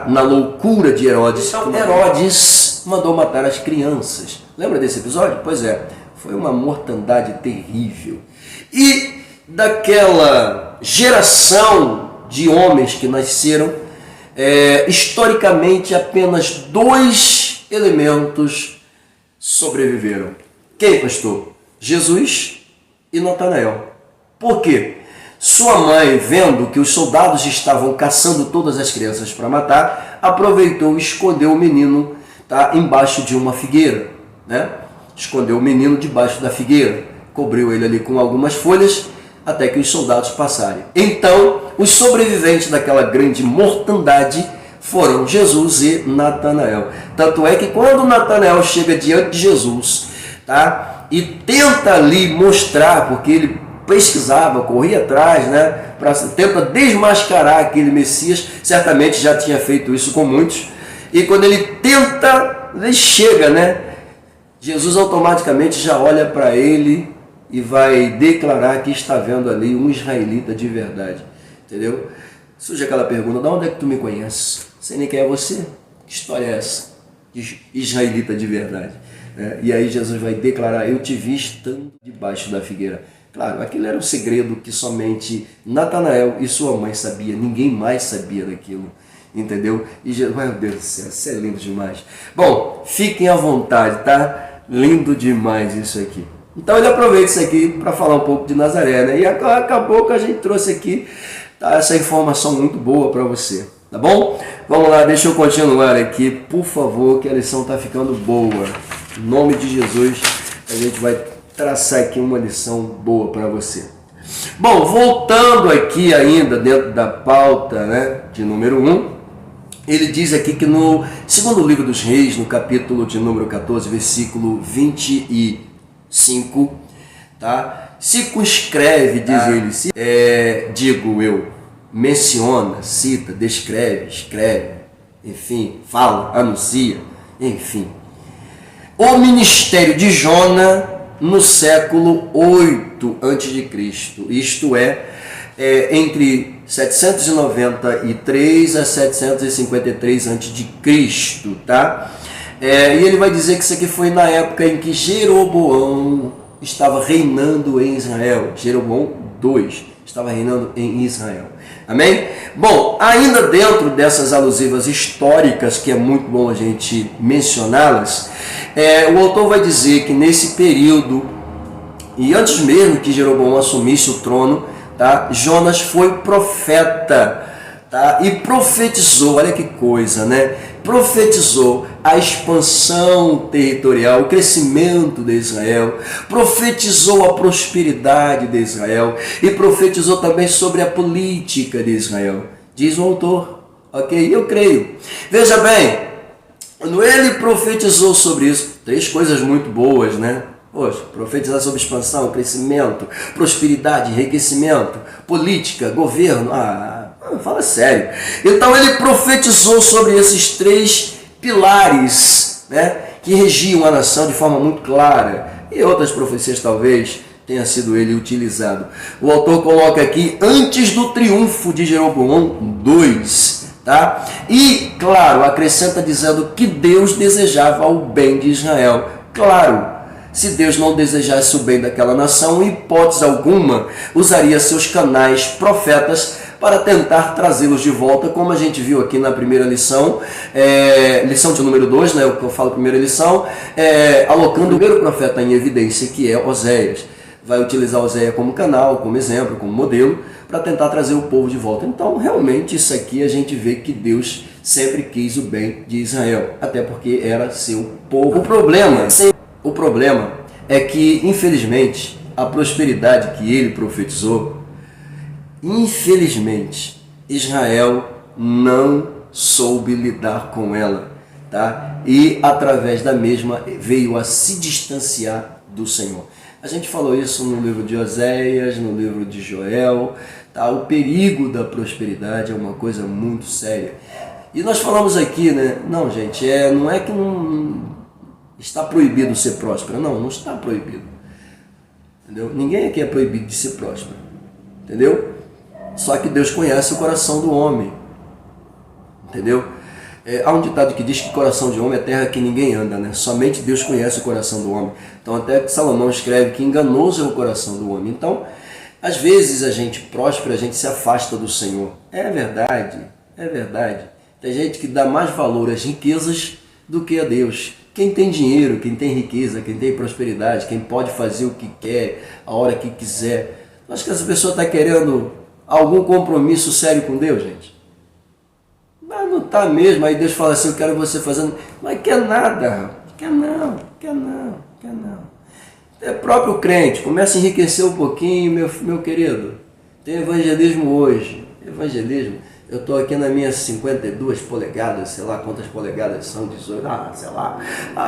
na loucura de Herodes, então, Herodes mandou matar as crianças. Lembra desse episódio? Pois é, foi uma mortandade terrível. E daquela geração de homens que nasceram, historicamente apenas 2 elementos sobreviveram. Quem, pastor? Jesus e Natanael. Por quê? Sua mãe, vendo que os soldados estavam caçando todas as crianças para matar, aproveitou e escondeu o menino embaixo de uma figueira. Escondeu o menino debaixo da figueira, cobriu ele ali com algumas folhas, até que os soldados passarem. Então, os sobreviventes daquela grande mortandade foram Jesus e Natanael. Tanto é que quando Natanael chega diante de Jesus, e tenta ali mostrar, porque ele pesquisava, corria atrás, né, tenta desmascarar aquele Messias, certamente já tinha feito isso com muitos, e quando ele chega, né, Jesus automaticamente já olha para ele e vai declarar que está vendo ali um israelita de verdade, entendeu? Surge aquela pergunta: de onde é que tu me conheces? Sei nem quem é você. Que história é essa? Israelita de verdade. E aí Jesus vai declarar: eu te vi estando debaixo da figueira. Claro, aquilo era um segredo que somente Natanael e sua mãe sabiam, ninguém mais sabia daquilo, entendeu? E Jesus, meu Deus do céu, isso é lindo demais. Bom, fiquem à vontade, tá? Lindo demais isso aqui. Então ele aproveita isso aqui para falar um pouco de Nazaré, né? E acabou que a gente trouxe aqui, tá, essa informação muito boa para você, tá bom? Vamos lá, deixa eu continuar aqui, por favor, que a lição está ficando boa. Em nome de Jesus, a gente vai traçar aqui uma lição boa para você. Bom, voltando aqui ainda dentro da pauta, né, de número 1, ele diz aqui que no segundo livro dos Reis, no capítulo de número 14, versículo 25, tá? Circunscreve, diz ele, digo eu, menciona, cita, descreve, escreve, enfim, fala, anuncia, enfim. O ministério de Jona no século 8 a.C., isto é, entre 793 a 753 a.C., tá? E ele vai dizer que isso aqui foi na época em que Jeroboão estava reinando em Israel. Jeroboão II estava reinando em Israel. Amém? Bom, ainda dentro dessas alusivas históricas, que é muito bom a gente mencioná-las, o autor vai dizer que nesse período, e antes mesmo que Jeroboão assumisse o trono, tá, Jonas foi profeta, tá, e profetizou, olha que coisa, né? Profetizou a expansão territorial, o crescimento de Israel, profetizou a prosperidade de Israel e profetizou também sobre a política de Israel, diz o autor, ok? Eu creio. Veja bem, quando ele profetizou sobre isso, 3 coisas muito boas, né? Poxa, profetizar sobre expansão, crescimento, prosperidade, enriquecimento, política, governo, fala sério. Então ele profetizou sobre esses 3 pilares, né, que regiam a nação de forma muito clara. E outras profecias talvez tenha sido ele utilizado. O autor coloca aqui, antes do triunfo de Jeroboão II, tá? E, claro, acrescenta dizendo que Deus desejava o bem de Israel. Claro, se Deus não desejasse o bem daquela nação, em hipótese alguma, usaria seus canais profetas para tentar trazê-los de volta, como a gente viu aqui na primeira lição, lição de número 2, né, o que eu falo primeira lição, alocando o primeiro profeta em evidência, que é Oséias. Vai utilizar Oséias como canal, como exemplo, como modelo, para tentar trazer o povo de volta. Então, realmente, isso aqui a gente vê que Deus sempre quis o bem de Israel, até porque era seu povo. O problema é que, infelizmente, a prosperidade que ele profetizou, infelizmente, Israel não soube lidar com ela, tá? E, através da mesma, veio a se distanciar do Senhor. A gente falou isso no livro de Oséias, no livro de Joel, tá? O perigo da prosperidade é uma coisa muito séria. E nós falamos aqui, né? Não, gente, não é que não está proibido ser próspero. Não, não está proibido. Entendeu? Ninguém aqui é proibido de ser próspero. Entendeu? Só que Deus conhece o coração do homem. Entendeu? Há um ditado que diz que coração de homem é terra que ninguém anda, né? Somente Deus conhece o coração do homem. Então até que Salomão escreve que enganoso é o coração do homem. Então, às vezes a gente próspera, a gente se afasta do Senhor. É verdade, é verdade. Tem gente que dá mais valor às riquezas do que a Deus. Quem tem dinheiro, quem tem riqueza, quem tem prosperidade, quem pode fazer o que quer, a hora que quiser. Acho que essa pessoa está querendo algum compromisso sério com Deus, gente. Mas não está mesmo. Aí Deus fala assim, eu quero você fazendo. Mas quer nada, quer não. É próprio crente, começa a enriquecer um pouquinho, meu querido. Tem evangelismo hoje. Evangelismo. Eu estou aqui nas minhas 52 polegadas, sei lá quantas polegadas são, 18, sei lá.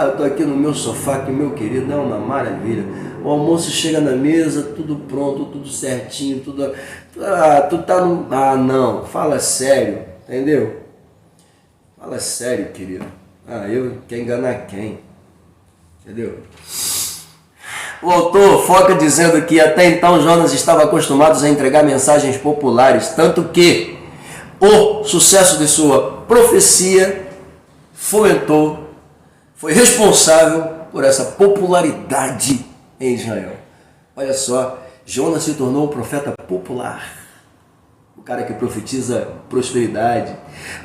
Eu estou aqui no meu sofá, que meu querido, é uma maravilha. O almoço chega na mesa, tudo pronto, tudo certinho, tudo... tu tá no... não, fala sério, entendeu? Fala sério, querido. Eu quero enganar quem? Entendeu? O autor foca dizendo que até então Jonas estava acostumado a entregar mensagens populares, tanto que o sucesso de sua profecia fomentou, foi responsável por essa popularidade em Israel. Olha só, Jonas se tornou um profeta popular. O cara que profetiza prosperidade,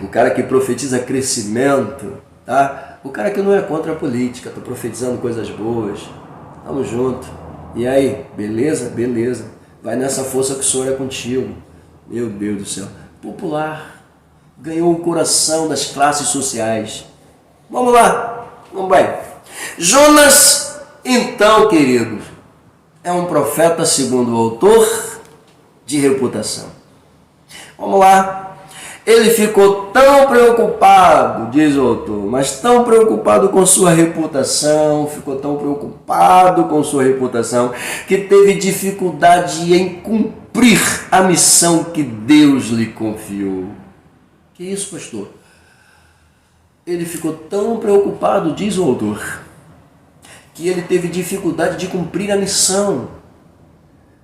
o cara que profetiza crescimento, tá? O cara que não é contra a política, tá profetizando coisas boas. Tamo junto. E aí, beleza? Beleza. Vai nessa força que o Senhor é contigo. Meu Deus do céu. Popular. Ganhou o coração das classes sociais. Vamos lá. Vamos bem. Jonas, então, queridos, é um profeta, segundo o autor, de reputação. Vamos lá. Ele ficou tão preocupado, diz o autor, mas tão preocupado com sua reputação, ficou tão preocupado com sua reputação, que teve dificuldade em cumprir a missão que Deus lhe confiou. Que isso, pastor? Ele ficou tão preocupado, diz o autor, que ele teve dificuldade de cumprir a missão.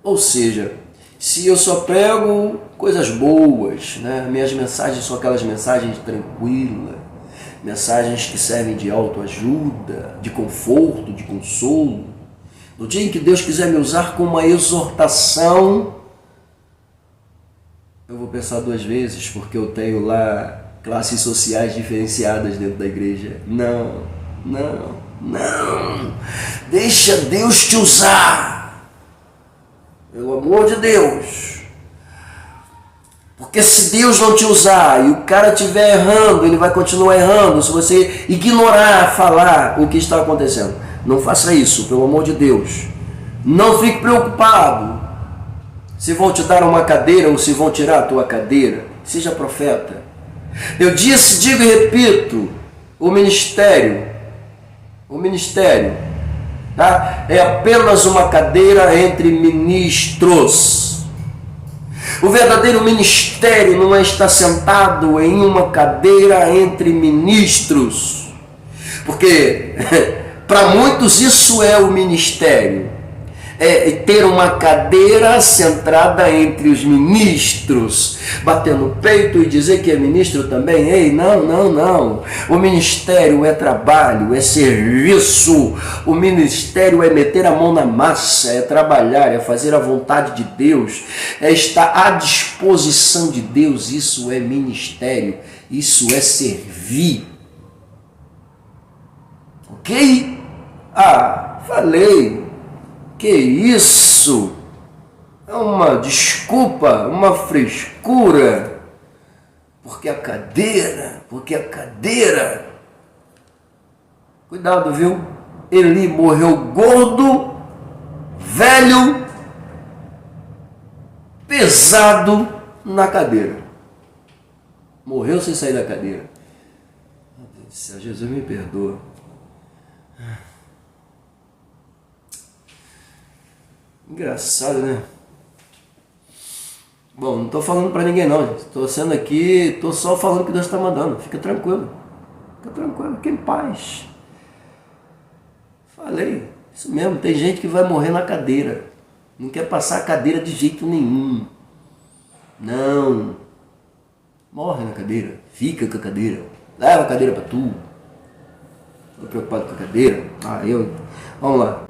Ou seja, se eu só prego coisas boas, né? Minhas mensagens são aquelas mensagens tranquilas, mensagens que servem de autoajuda, de conforto, de consolo. No dia em que Deus quiser me usar como uma exortação, eu vou pensar duas vezes, porque eu tenho lá classes sociais diferenciadas dentro da igreja. Não. Deixa Deus te usar. Pelo amor de Deus. Porque se Deus não te usar e o cara estiver errando, ele vai continuar errando se você ignorar, falar o que está acontecendo. Não faça isso, pelo amor de Deus. Não fique preocupado se vão te dar uma cadeira ou se vão tirar a tua cadeira. Seja profeta. Eu disse, digo e repito, o ministério, tá? É apenas uma cadeira entre ministros. O verdadeiro ministério não é estar sentado em uma cadeira entre ministros, porque para muitos isso é o ministério, é ter uma cadeira centrada entre os ministros, bater no peito e dizer que é ministro também. Ei, não. O ministério é trabalho, é serviço. O ministério é meter a mão na massa, é trabalhar, é fazer a vontade de Deus, é estar à disposição de Deus. Isso é ministério, isso é servir. Ok? Falei. Que isso? É uma desculpa, uma frescura. Porque a cadeira. Cuidado, viu? Eli morreu gordo, velho, pesado na cadeira. Morreu sem sair da cadeira. Meu Deus do céu, Jesus me perdoa. Engraçado, né? Bom, não estou falando para ninguém não, gente. Estou sendo aqui, estou só falando o que Deus está mandando. Fica tranquilo, fica em paz. Falei, isso mesmo, tem gente que vai morrer na cadeira. Não quer passar a cadeira de jeito nenhum. Não. Morre na cadeira, fica com a cadeira. Leva a cadeira para tu. Estou preocupado com a cadeira? Vamos lá.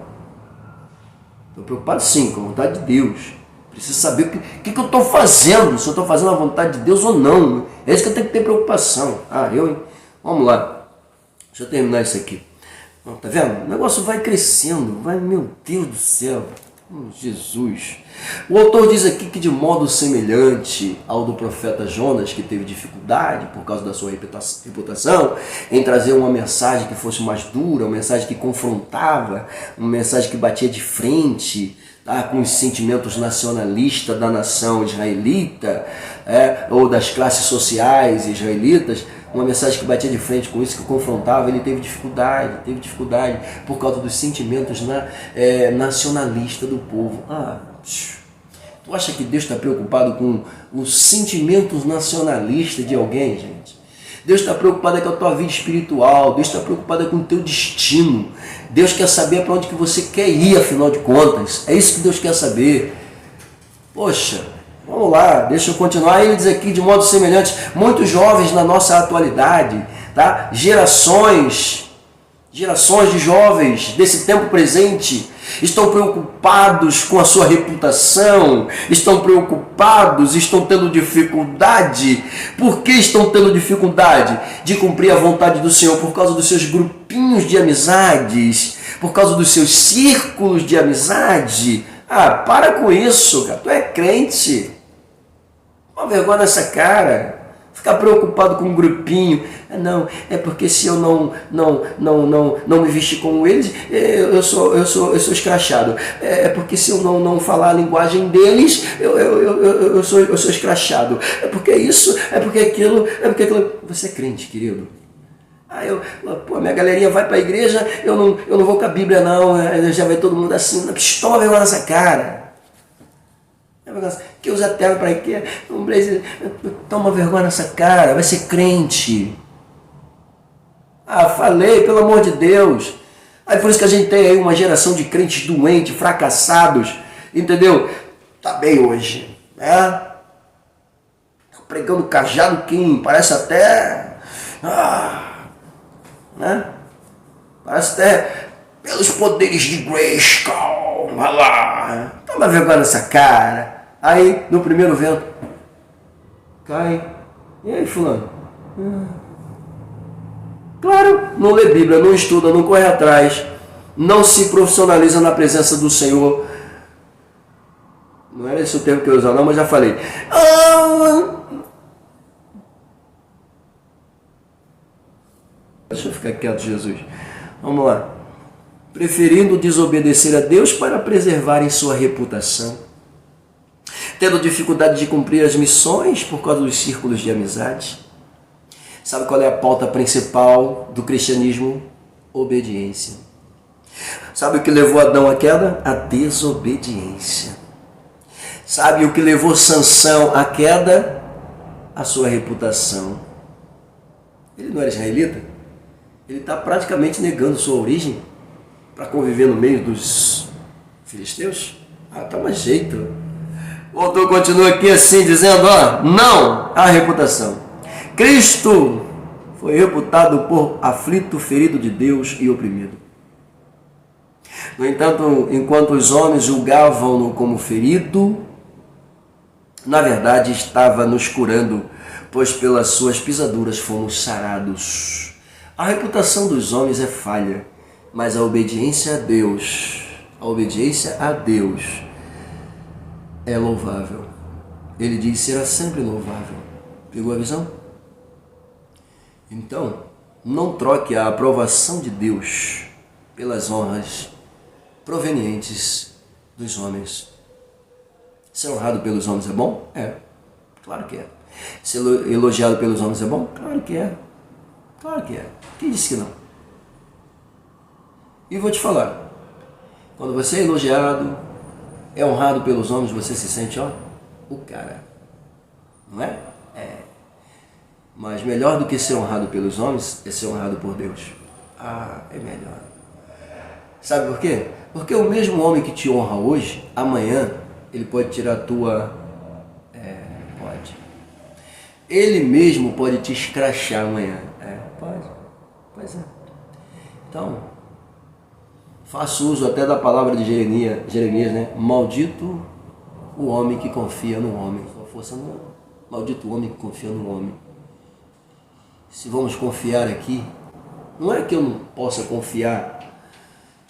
Estou preocupado sim, com a vontade de Deus. Preciso saber o que eu estou fazendo, se eu estou fazendo a vontade de Deus ou não. É isso que eu tenho que ter preocupação. Vamos lá. Deixa eu terminar isso aqui. Tá vendo? O negócio vai crescendo, meu Deus do céu. Jesus. O autor diz aqui que de modo semelhante ao do profeta Jonas, que teve dificuldade por causa da sua reputação em trazer uma mensagem que fosse mais dura, uma mensagem que confrontava, uma mensagem que batia de frente, tá, com os sentimentos nacionalistas da nação israelita, ou das classes sociais israelitas, uma mensagem que batia de frente com isso, que confrontava, ele teve dificuldade por causa dos sentimentos nacionalistas do povo. Tu acha que Deus está preocupado com os sentimentos nacionalistas de alguém, gente? Deus está preocupado com a tua vida espiritual, Deus está preocupado com o teu destino. Deus quer saber para onde que você quer ir, afinal de contas. É isso que Deus quer saber. Poxa, vamos lá, deixa eu continuar. Ele diz aqui de modo semelhante, muitos jovens na nossa atualidade, tá? Gerações de jovens desse tempo presente estão preocupados com a sua reputação, estão preocupados, estão tendo dificuldade. Por que estão tendo dificuldade de cumprir a vontade do Senhor? Por causa dos seus grupinhos de amizades, por causa dos seus círculos de amizade. Para com isso, cara. Tu é crente. Uma vergonha nessa cara. Ficar preocupado com um grupinho. Não, é porque se eu não me vestir como eles, eu sou escrachado. É porque se eu não falar a linguagem deles, eu sou escrachado. É porque isso, é porque aquilo. Você é crente, querido. Minha galerinha vai para a igreja, eu não vou com a Bíblia não, já vai todo mundo assim, toma vergonha nessa cara. Que usa terno para quê? Toma vergonha nessa cara, vai ser crente. Falei, pelo amor de Deus. Aí por isso que a gente tem aí uma geração de crentes doentes, fracassados, entendeu? Tá bem hoje, né? Tá pregando cajado Kim, parece até... né? Parece até pelos poderes de Grayskull, vai lá. Toma vergonha nessa cara. Aí, no primeiro vento, cai. E aí, fulano? Claro, não lê Bíblia, não estuda, não corre atrás, não se profissionaliza na presença do Senhor. Não era esse o termo que eu ia usar, não, mas já falei. Deixa eu ficar quieto, Jesus. Vamos lá. Preferindo desobedecer a Deus para preservarem sua reputação, tendo dificuldade de cumprir as missões por causa dos círculos de amizade. Sabe qual é a pauta principal do cristianismo? Obediência. Sabe o que levou Adão à queda? A desobediência. Sabe o que levou Sansão à queda? A sua reputação. Ele não era israelita? Ele está praticamente negando sua origem para conviver no meio dos filisteus? Toma jeito. O autor continua aqui assim, dizendo, não à reputação. Cristo foi reputado por aflito, ferido de Deus e oprimido. No entanto, enquanto os homens julgavam-no como ferido, na verdade estava nos curando, pois pelas suas pisaduras fomos sarados. A reputação dos homens é falha, mas a obediência a Deus é louvável. Ele diz, será sempre louvável. Pegou a visão? Então, não troque a aprovação de Deus pelas honras provenientes dos homens. Ser honrado pelos homens é bom? É, claro que é. Ser elogiado pelos homens é bom? Claro que é. Claro que é. Quem disse que não? E vou te falar, quando você é elogiado, é honrado pelos homens, você se sente, o cara. Não é? É. Mas melhor do que ser honrado pelos homens é ser honrado por Deus. É melhor. Sabe por quê? Porque o mesmo homem que te honra hoje, amanhã, ele pode tirar a tua... pode. Ele mesmo pode te escrachar amanhã. Pode. Pois é. Então, faço uso até da palavra de Jeremias, né? Maldito o homem que confia no homem. Sua força não. Maldito o homem que confia no homem. Se vamos confiar aqui, não é que eu não possa confiar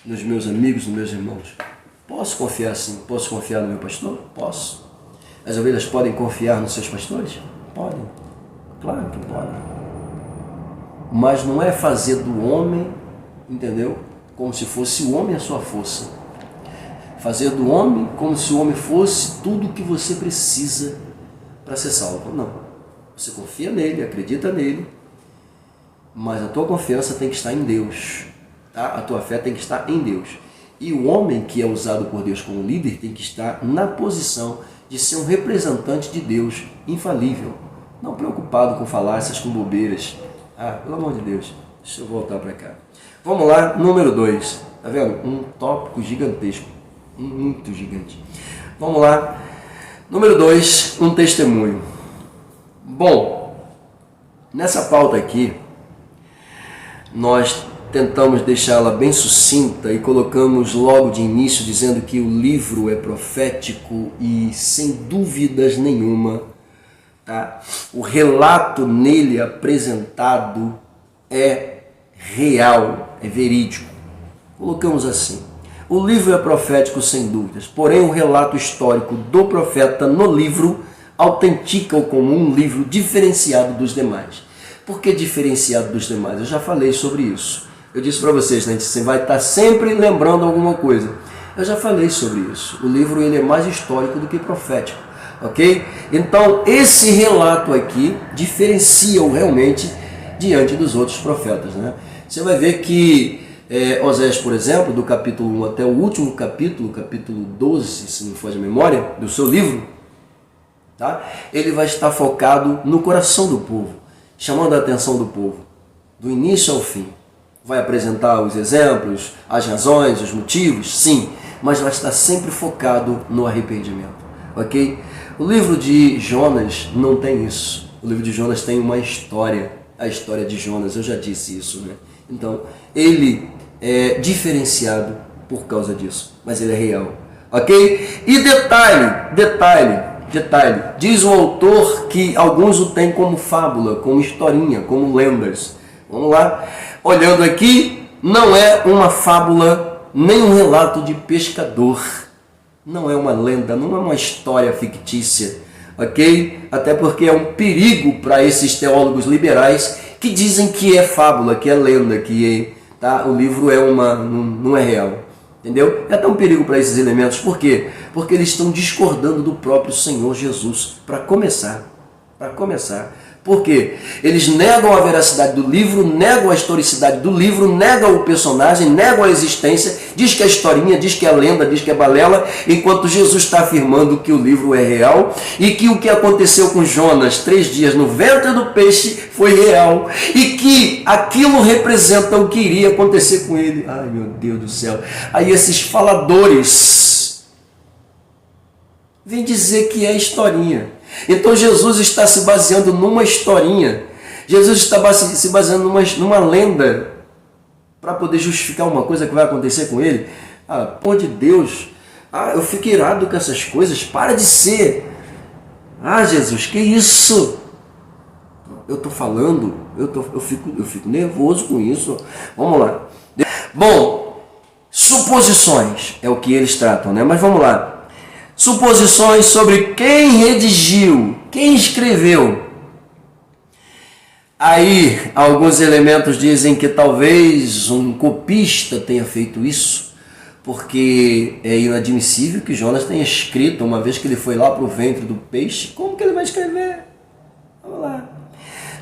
nos meus amigos, nos meus irmãos. Posso confiar sim. Posso confiar no meu pastor? Posso. As ovelhas podem confiar nos seus pastores? Podem. Claro que podem. Mas não é fazer do homem, entendeu? Como se fosse o homem a sua força. fazer do homem como se o homem fosse tudo o que você precisa para ser salvo. Não. Você confia nele, acredita nele, mas a tua confiança tem que estar em Deus. Tá? A tua fé tem que estar em Deus. E o homem que é usado por Deus como líder tem que estar na posição de ser um representante de Deus infalível. Não preocupado com falácias, com bobeiras. Pelo amor de Deus, deixa eu voltar para cá. Vamos lá, número 2. Tá vendo? Um tópico gigantesco. Muito gigante. Vamos lá. Número 2, um testemunho. Bom, nessa pauta aqui, nós tentamos deixá-la bem sucinta e colocamos logo de início dizendo que o livro é profético e, sem dúvidas nenhuma, tá? O relato nele apresentado é real, é verídico. Colocamos assim. O livro é profético sem dúvidas, porém o relato histórico do profeta no livro autentica-o como um livro diferenciado dos demais. Por que diferenciado dos demais? Eu já falei sobre isso. Eu disse para vocês, né? Você vai estar sempre lembrando alguma coisa. Eu já falei sobre isso. O livro ele é mais histórico do que profético, ok? Então esse relato aqui diferencia-o realmente diante dos outros profetas, né? Você vai ver que Oséias, por exemplo, do capítulo 1 até o último capítulo 12, se não for de memória, do seu livro, tá? Ele vai estar focado no coração do povo, chamando a atenção do povo, do início ao fim. Vai apresentar os exemplos, as razões, os motivos, sim, mas vai estar sempre focado no arrependimento, ok? O livro de Jonas não tem isso. O livro de Jonas tem uma história, a história de Jonas, eu já disse isso, né? Então, ele é diferenciado por causa disso, mas ele é real, ok? E detalhe, diz o autor que alguns o têm como fábula, como historinha, como lendas. Vamos lá, olhando aqui, não é uma fábula, nem um relato de pescador, não é uma lenda, não é uma história fictícia, ok? Até porque é um perigo para esses teólogos liberais que dizem que é fábula, que é lenda, que tá, o livro não é real. Entendeu? É até um perigo para esses elementos. Por quê? Porque eles estão discordando do próprio Senhor Jesus. Para começar. Por quê? Eles negam a veracidade do livro, negam a historicidade do livro, negam o personagem, negam a existência, diz que é historinha, diz que é lenda, diz que é balela, enquanto Jesus está afirmando que o livro é real e que o que aconteceu com Jonas 3 dias no ventre do peixe foi real e que aquilo representa o que iria acontecer com ele. Ai, meu Deus do céu. Aí esses faladores vêm dizer que é historinha. Então Jesus está se baseando numa historinha. Jesus está se baseando numa lenda para poder justificar uma coisa que vai acontecer com ele. Pô, de Deus, eu fico irado com essas coisas. Para de ser. Jesus, que isso? Eu estou falando, eu fico nervoso com isso. Vamos lá. Bom, suposições é o que eles tratam, né? Mas vamos lá. Suposições sobre quem redigiu, quem escreveu. Aí, alguns elementos dizem que talvez um copista tenha feito isso, porque é inadmissível que Jonas tenha escrito, uma vez que ele foi lá para o ventre do peixe. Como que ele vai escrever? Vamos lá.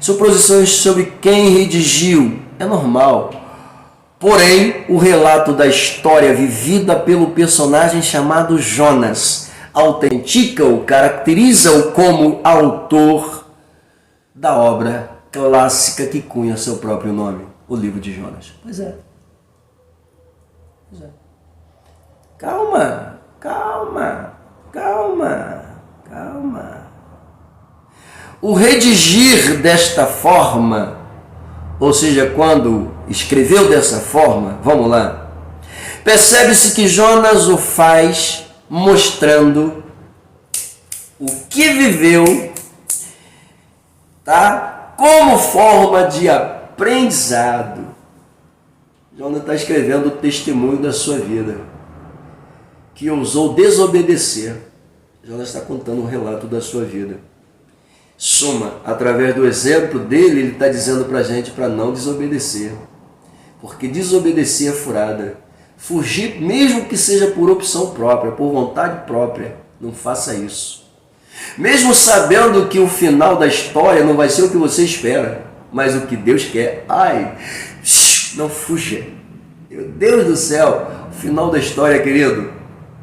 Suposições sobre quem redigiu. É normal. Porém, o relato da história vivida pelo personagem chamado Jonas autentica-o, caracteriza-o como autor da obra clássica que cunha seu próprio nome, o livro de Jonas. Pois é. Calma. O redigir desta forma, ou seja, quando escreveu dessa forma, vamos lá, percebe-se que Jonas o faz mostrando o que viveu, tá? Como forma de aprendizado. Jonas está escrevendo o testemunho da sua vida, que ousou desobedecer. Jonas está contando um relato da sua vida. Suma, através do exemplo dele, ele está dizendo para a gente para não desobedecer. Porque desobedecer é furada. Fugir, mesmo que seja por opção própria, por vontade própria. Não faça isso. Mesmo sabendo que o final da história não vai ser o que você espera, mas o que Deus quer. Ai, não fuja. Meu Deus do céu, o final da história, querido,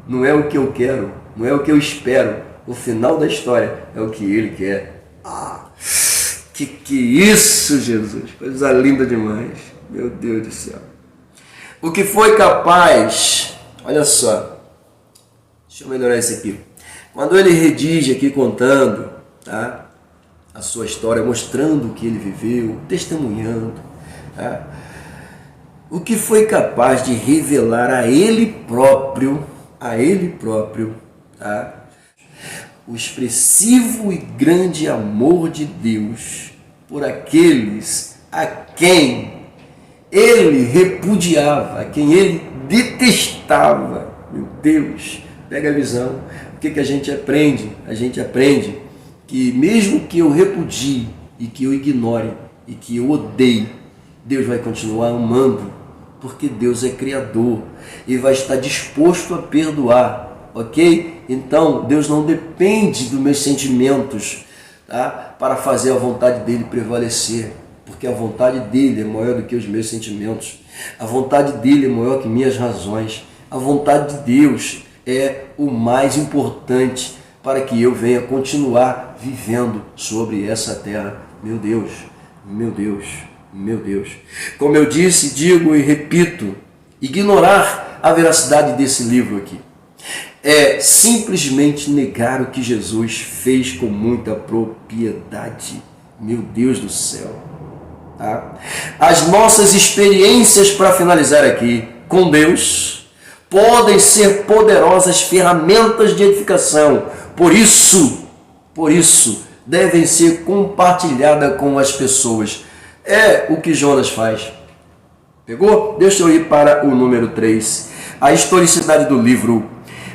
não é o que eu quero, não é o que eu espero. O final da história é o que Ele quer. Que isso, Jesus? Coisa linda demais. Meu Deus do céu. O que foi capaz, olha só, deixa eu melhorar isso aqui. Quando ele redige aqui contando, tá, a sua história, mostrando o que ele viveu, testemunhando, tá, o que foi capaz de revelar a ele próprio, tá, o expressivo e grande amor de Deus por aqueles a quem ele repudiava, a quem ele detestava. Meu Deus, pega a visão. O que a gente aprende? A gente aprende que mesmo que eu repudie e que eu ignore e que eu odeie, Deus vai continuar amando, porque Deus é Criador e vai estar disposto a perdoar, ok? Então, Deus não depende dos meus sentimentos, tá, para fazer a vontade dele prevalecer, porque a vontade dele é maior do que os meus sentimentos, a vontade dele é maior que minhas razões, a vontade de Deus é o mais importante para que eu venha continuar vivendo sobre essa terra. Meu Deus, meu Deus, meu Deus. Como eu disse, digo e repito, ignorar a veracidade desse livro aqui é simplesmente negar o que Jesus fez com muita propriedade. Meu Deus do céu. Tá? As nossas experiências, para finalizar aqui, com Deus, podem ser poderosas ferramentas de edificação. Por isso, devem ser compartilhadas com as pessoas. É o que Jonas faz. Pegou? Deixa eu ir para o número 3. A historicidade do livro.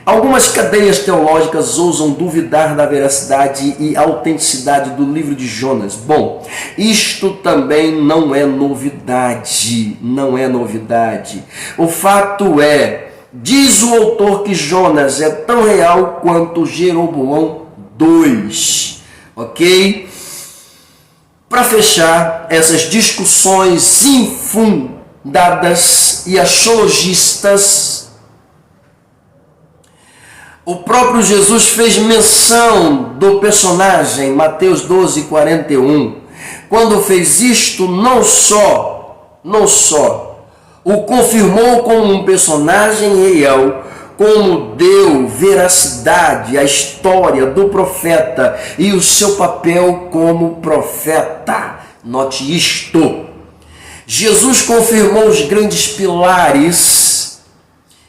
Algumas cadeias teológicas ousam duvidar da veracidade e autenticidade do livro de Jonas. Bom, isto também não é novidade, O fato é, diz o autor, que Jonas é tão real quanto Jeroboão II, ok? Para fechar essas discussões infundadas e axiologistas, o próprio Jesus fez menção do personagem, Mateus 12:41. Quando fez isto, não só o confirmou como um personagem real, como deu veracidade à história do profeta e o seu papel como profeta. Note isto. Jesus confirmou os grandes pilares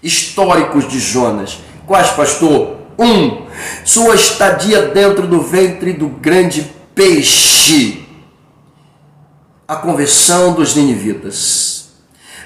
históricos de Jonas. Quais, pastor? 1. Sua estadia dentro do ventre do grande peixe. A conversão dos ninivitas.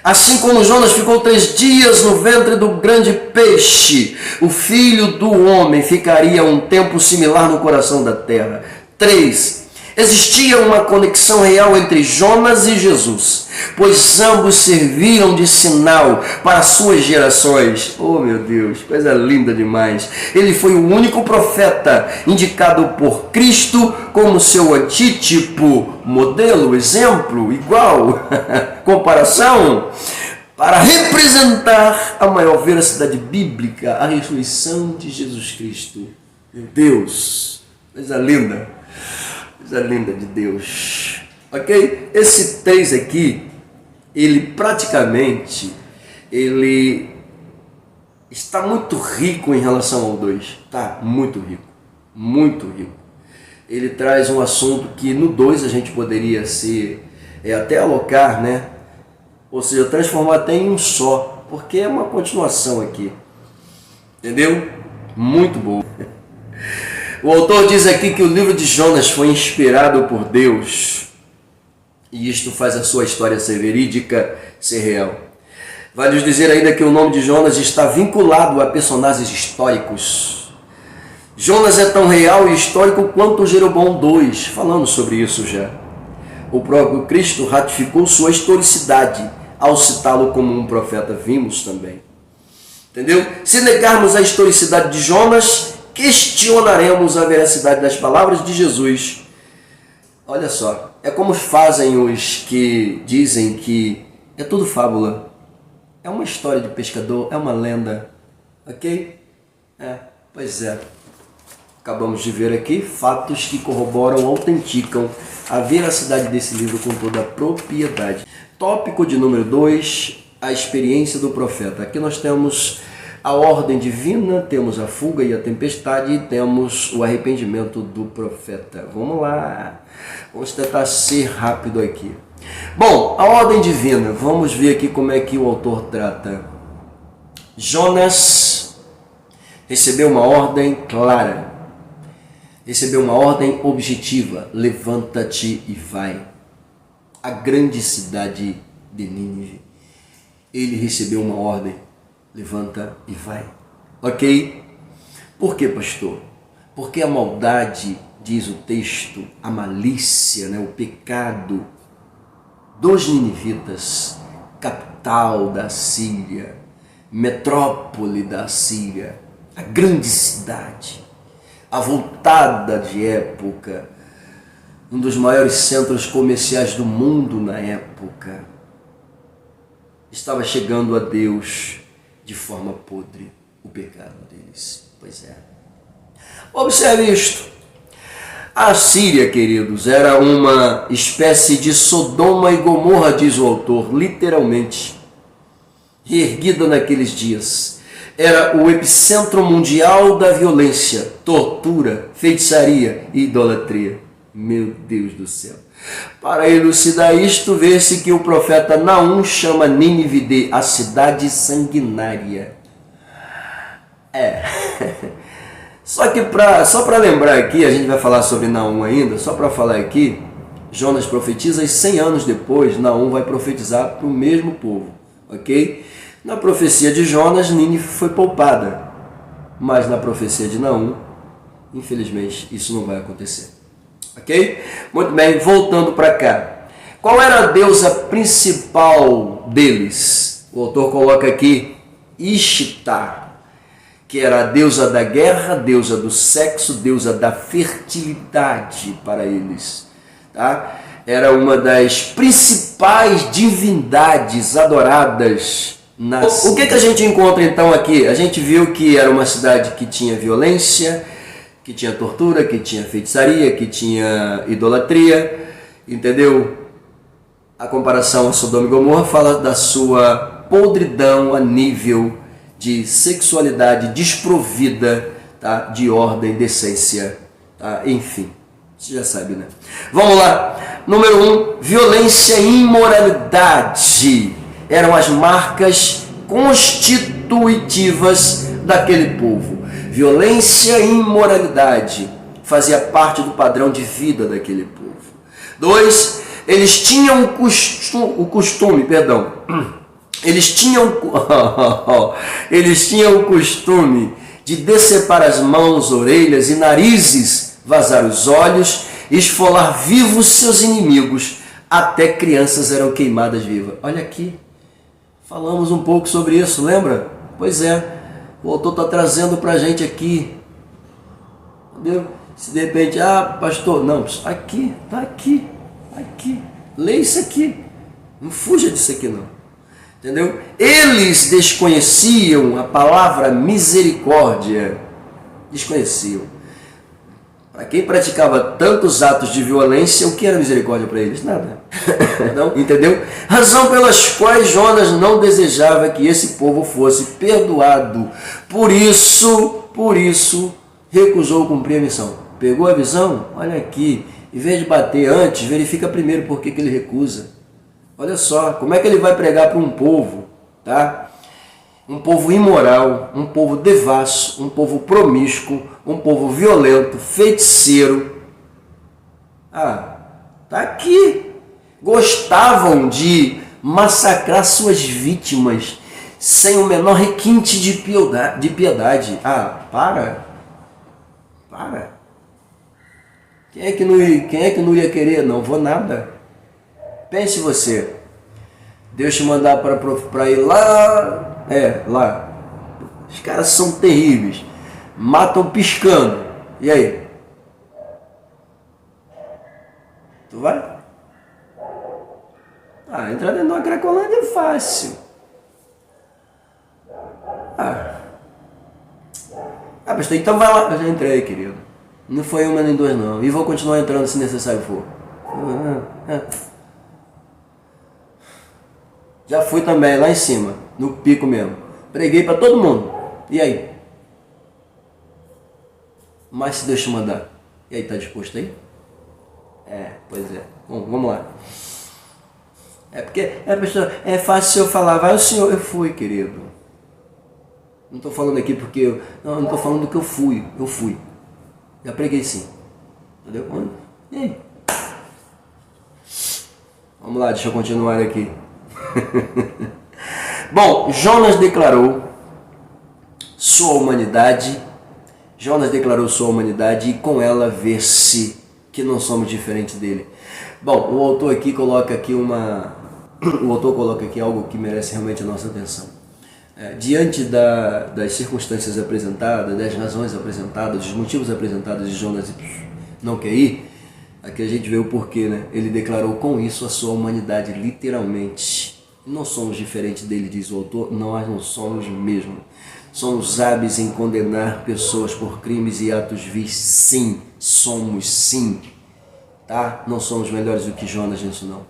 Assim como Jonas ficou 3 dias no ventre do grande peixe, o Filho do Homem ficaria um tempo similar no coração da terra. 3. Existia uma conexão real entre Jonas e Jesus, pois ambos serviram de sinal para suas gerações. Oh, meu Deus, coisa linda demais. Ele foi o único profeta indicado por Cristo como seu antítipo, modelo, exemplo, igual, comparação, para representar a maior veracidade bíblica, a ressurreição de Jesus Cristo. Meu Deus, coisa linda. Coisa linda de Deus, ok? Esse 3 aqui, ele praticamente, ele está muito rico em relação ao 2, tá? Muito rico, muito rico. Ele traz um assunto que no 2 a gente poderia até alocar, né? Ou seja, transformar até em um só, porque é uma continuação aqui, entendeu? Muito bom. O autor diz aqui que o livro de Jonas foi inspirado por Deus, e isto faz a sua história ser verídica, ser real. Vai nos dizer ainda que o nome de Jonas está vinculado a personagens históricos. Jonas é tão real e histórico quanto Jeroboão II, falando sobre isso já. O próprio Cristo ratificou sua historicidade ao citá-lo como um profeta, vimos também. Entendeu? Se negarmos a historicidade de Jonas, questionaremos a veracidade das palavras de Jesus. Olha só, é como fazem os que dizem que é tudo fábula. É uma história de pescador, é uma lenda. Ok? Pois é. Acabamos de ver aqui fatos que corroboram, autenticam a veracidade desse livro com toda a propriedade. Tópico de número 2, a experiência do profeta. Aqui nós temos a ordem divina, temos a fuga e a tempestade e temos o arrependimento do profeta. Vamos lá, vamos tentar ser rápido aqui. Bom, a ordem divina, vamos ver aqui como é que o autor trata. Jonas recebeu uma ordem clara, recebeu uma ordem objetiva: levanta-te e vai. A grande cidade de Nínive, ele recebeu uma ordem: levanta e vai. Ok? Por que, pastor? Porque a maldade, diz o texto, a malícia, o pecado dos ninivitas, capital da Síria, metrópole da Síria, a grande cidade, avultada de época, um dos maiores centros comerciais do mundo na época, estava chegando a Deus de forma podre, o pecado deles. Pois é. Observe isto. A Síria, queridos, era uma espécie de Sodoma e Gomorra, diz o autor, literalmente, erguida naqueles dias. Era o epicentro mundial da violência, tortura, feitiçaria e idolatria. Meu Deus do céu. Para elucidar isto, vê-se que o profeta Naum chama Nínive de a cidade sanguinária. Só para lembrar aqui, a gente vai falar sobre Naum ainda, só para falar aqui, Jonas profetiza e 100 anos depois, Naum vai profetizar para o mesmo povo, ok? Na profecia de Jonas, Nínive foi poupada, mas na profecia de Naum, infelizmente, isso não vai acontecer. Ok? Muito bem, voltando para cá. Qual era a deusa principal deles? O autor coloca aqui Ishtar, que era a deusa da guerra, deusa do sexo, deusa da fertilidade para eles. Tá? Era uma das principais divindades adoradas. O que a gente encontra então aqui? A gente viu que era uma cidade que tinha violência, que tinha tortura, que tinha feitiçaria, que tinha idolatria, entendeu? A comparação a Sodoma e Gomorra fala da sua podridão a nível de sexualidade desprovida, tá? De ordem, decência, tá? Enfim, você já sabe, né? Vamos lá. Número 1, violência e imoralidade eram as marcas constitutivas daquele povo. Violência e imoralidade fazia parte do padrão de vida daquele povo. 2, eles tinham o costume de decepar as mãos, orelhas e narizes, vazar os olhos, esfolar vivos seus inimigos, até crianças eram queimadas vivas. Olha aqui, falamos um pouco sobre isso, lembra? Pois é. O autor está trazendo para a gente aqui, entendeu? Se de repente, pastor, não, aqui, está aqui, lê isso aqui, não fuja disso aqui não, entendeu? Eles desconheciam a palavra misericórdia, desconheciam. Para quem praticava tantos atos de violência, o que era misericórdia para eles? Nada. Não, entendeu? Razão pelas quais Jonas não desejava que esse povo fosse perdoado. Por isso, recusou cumprir a missão. Pegou a visão? Olha aqui. Em vez de bater antes, verifica primeiro por que ele recusa. Olha só, como é que ele vai pregar para um povo, tá? Um povo imoral, um povo devasso, um povo promíscuo, um povo violento, feiticeiro. Tá aqui. Gostavam de massacrar suas vítimas sem o menor requinte de piedade. Para. Quem é que não ia querer? Não vou nada. Pense você. Deus te mandar para ir lá, lá. Os caras são terríveis, matam piscando. E aí? Tu vai? Entrar dentro de uma Cracolândia é fácil. Pastor, então vai lá. Eu já entrei, querido. Não foi uma nem duas, não. E vou continuar entrando se necessário for. Já fui também lá em cima, no pico mesmo. Preguei para todo mundo. E aí? Mas se Deus te mandar. E aí, tá disposto aí? Pois é. Bom, vamos lá. Porque pessoa, é fácil eu falar, vai o senhor. Eu fui, querido. Não estou falando aqui porque eu não estou falando que eu fui. Eu fui. Já preguei sim. Entendeu? E aí? Vamos lá, deixa eu continuar aqui. Bom, Jonas declarou sua humanidade. Jonas declarou sua humanidade e com ela vê-se que não somos diferentes dele. Bom, o autor aqui coloca aqui algo que merece realmente a nossa atenção. Diante das circunstâncias apresentadas, das razões apresentadas, dos motivos apresentados de Jonas não quer ir, aqui a gente vê o porquê, né? Ele declarou com isso a sua humanidade, literalmente. Não somos diferentes dele, diz o autor, nós não somos mesmo. Somos hábeis em condenar pessoas por crimes e atos vis, sim, somos sim, tá? Não somos melhores do que Jonas nisso não,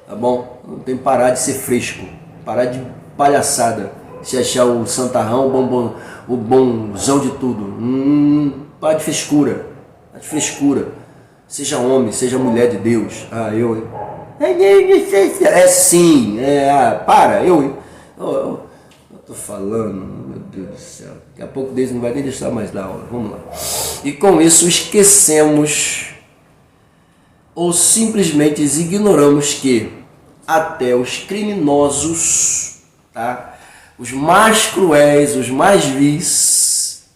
tá bom? Não tem que parar de ser fresco, parar de palhaçada, se achar o santarrão, o bonzão de tudo. Para de frescura, seja homem, seja mulher de Deus. Sim, eu tô falando, meu Deus do céu, daqui a pouco Deus não vai nem deixar mais dar aula, vamos lá. E com isso esquecemos ou simplesmente ignoramos que até os criminosos, tá? Os mais cruéis, os mais vis.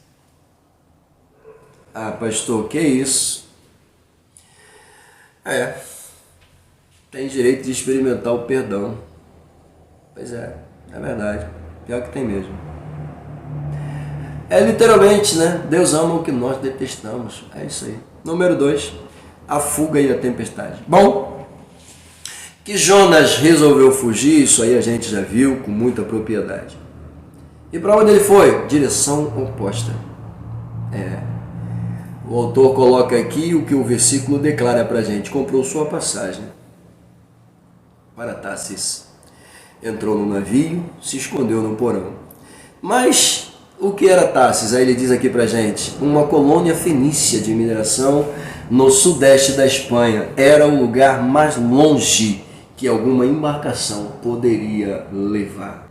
Pastor, que é isso? Tem direito de experimentar o perdão. Pois é verdade. Pior que tem mesmo. Literalmente, né? Deus ama o que nós detestamos. É isso aí. Número 2, a fuga e a tempestade. Bom, que Jonas resolveu fugir, isso aí a gente já viu com muita propriedade. E para onde ele foi? Direção oposta. O autor coloca aqui o que o versículo declara para a gente. Comprou sua passagem para Tarsis. Entrou no navio, se escondeu no porão. Mas o que era Tarsis? Aí ele diz aqui para a gente, uma colônia fenícia de mineração no sudeste da Espanha. Era o lugar mais longe que alguma embarcação poderia levar.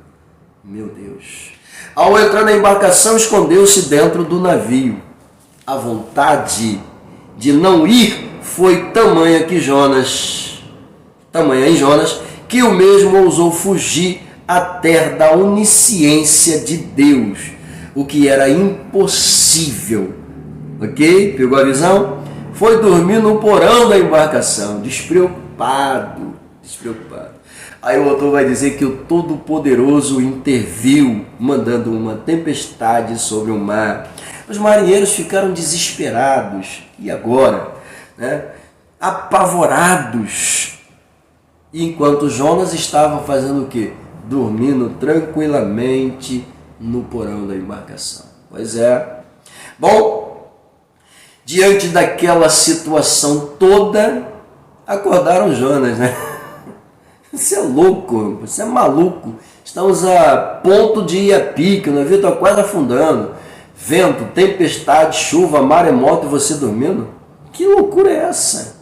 Meu Deus. Ao entrar na embarcação, escondeu-se dentro do navio. A vontade de não ir foi tamanha em Jonas, que o mesmo ousou fugir até da onisciência de Deus, o que era impossível. Ok? Pegou a visão? Foi dormir no porão da embarcação, despreocupado. Aí o autor vai dizer que o Todo-Poderoso interviu, mandando uma tempestade sobre o mar. Os marinheiros ficaram desesperados. E agora? Apavorados. Enquanto Jonas estava fazendo o quê? Dormindo tranquilamente no porão da embarcação. Pois é. Bom, diante daquela situação toda, acordaram Jonas, né? Você é louco, você é maluco. Estamos a ponto de ir a pique, o navio está quase afundando. Vento, tempestade, chuva, maremoto e você dormindo? Que loucura é essa?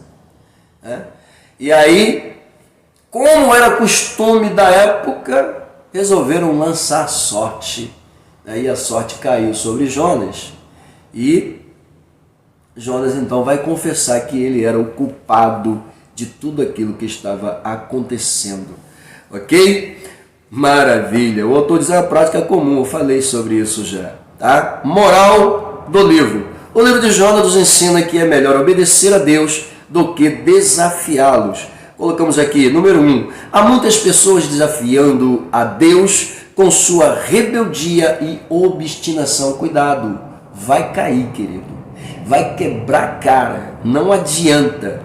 E aí, como era costume da época, resolveram lançar sorte. Aí a sorte caiu sobre Jonas. E Jonas então vai confessar que ele era o culpado de tudo aquilo que estava acontecendo. Ok? Maravilha. O autor diz a prática comum, eu falei sobre isso já. Tá? Moral do livro. O livro de Jonas nos ensina que é melhor obedecer a Deus do que desafiá-los. Colocamos aqui, número 1. Há muitas pessoas desafiando a Deus com sua rebeldia e obstinação. Cuidado, vai cair, querido. Vai quebrar a cara. Não adianta,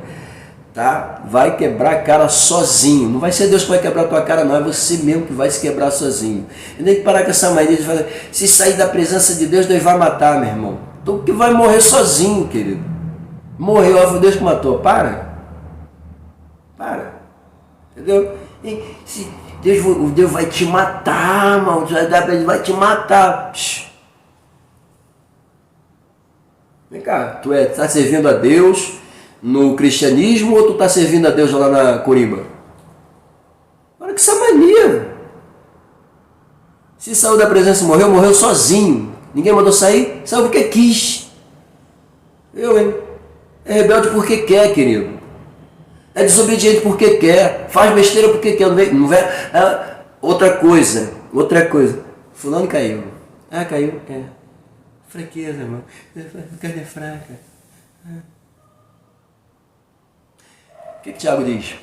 tá? Vai quebrar a cara sozinho. Não vai ser Deus que vai quebrar a tua cara, não. É você mesmo que vai se quebrar sozinho. E tem que parar com essa mania de falar, se sair da presença de Deus, Deus vai matar, meu irmão. Tu que vai morrer sozinho, querido. Morreu, foi Deus que matou. Para. Entendeu? Se Deus vai te matar, mano. Ele vai te matar. Psh. Vem cá, tu tá servindo a Deus no cristianismo ou tu tá servindo a Deus lá na Corimba? Olha que essa mania. Se saiu da presença e morreu sozinho. Ninguém mandou sair, saiu porque quis. Hein? É rebelde porque quer, querido. É desobediente porque quer. Faz besteira porque quer. Não vem. Outra coisa. Fulano caiu. Caiu. Fraqueza, irmão. Carne é fraca. O que Tiago diz?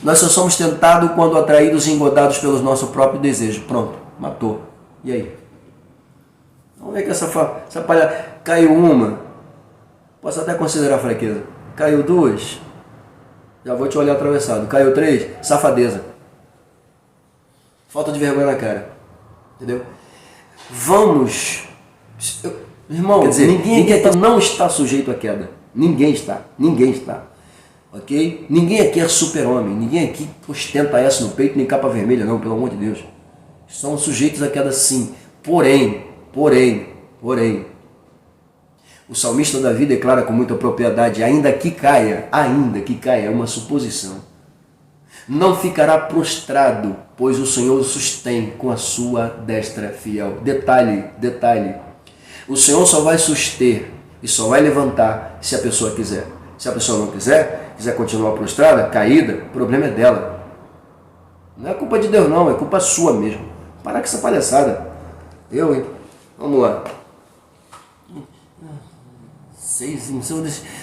Nós só somos tentados quando atraídos e engodados pelos nossos próprios desejos. Pronto, matou. E aí? Vamos ver que essa palha caiu uma. Posso até considerar fraqueza. Caiu duas. Já vou te olhar atravessado. Caiu 3, safadeza. Falta de vergonha na cara. Entendeu? Vamos. Irmão, quer dizer, ninguém aqui não está sujeito à queda. Ninguém está. Ok? Ninguém aqui é super-homem. Ninguém aqui ostenta essa no peito, nem capa vermelha, não, pelo amor de Deus. São sujeitos à queda sim. Porém, o salmista Davi declara com muita propriedade, ainda que caia, é uma suposição. Não ficará prostrado, pois o Senhor o sustém com a sua destra fiel. Detalhe. O Senhor só vai suster e só vai levantar se a pessoa quiser. Se a pessoa não quiser continuar prostrada, caída, o problema é dela. Não é culpa de Deus não, é culpa sua mesmo. Parar com essa palhaçada. Vamos lá.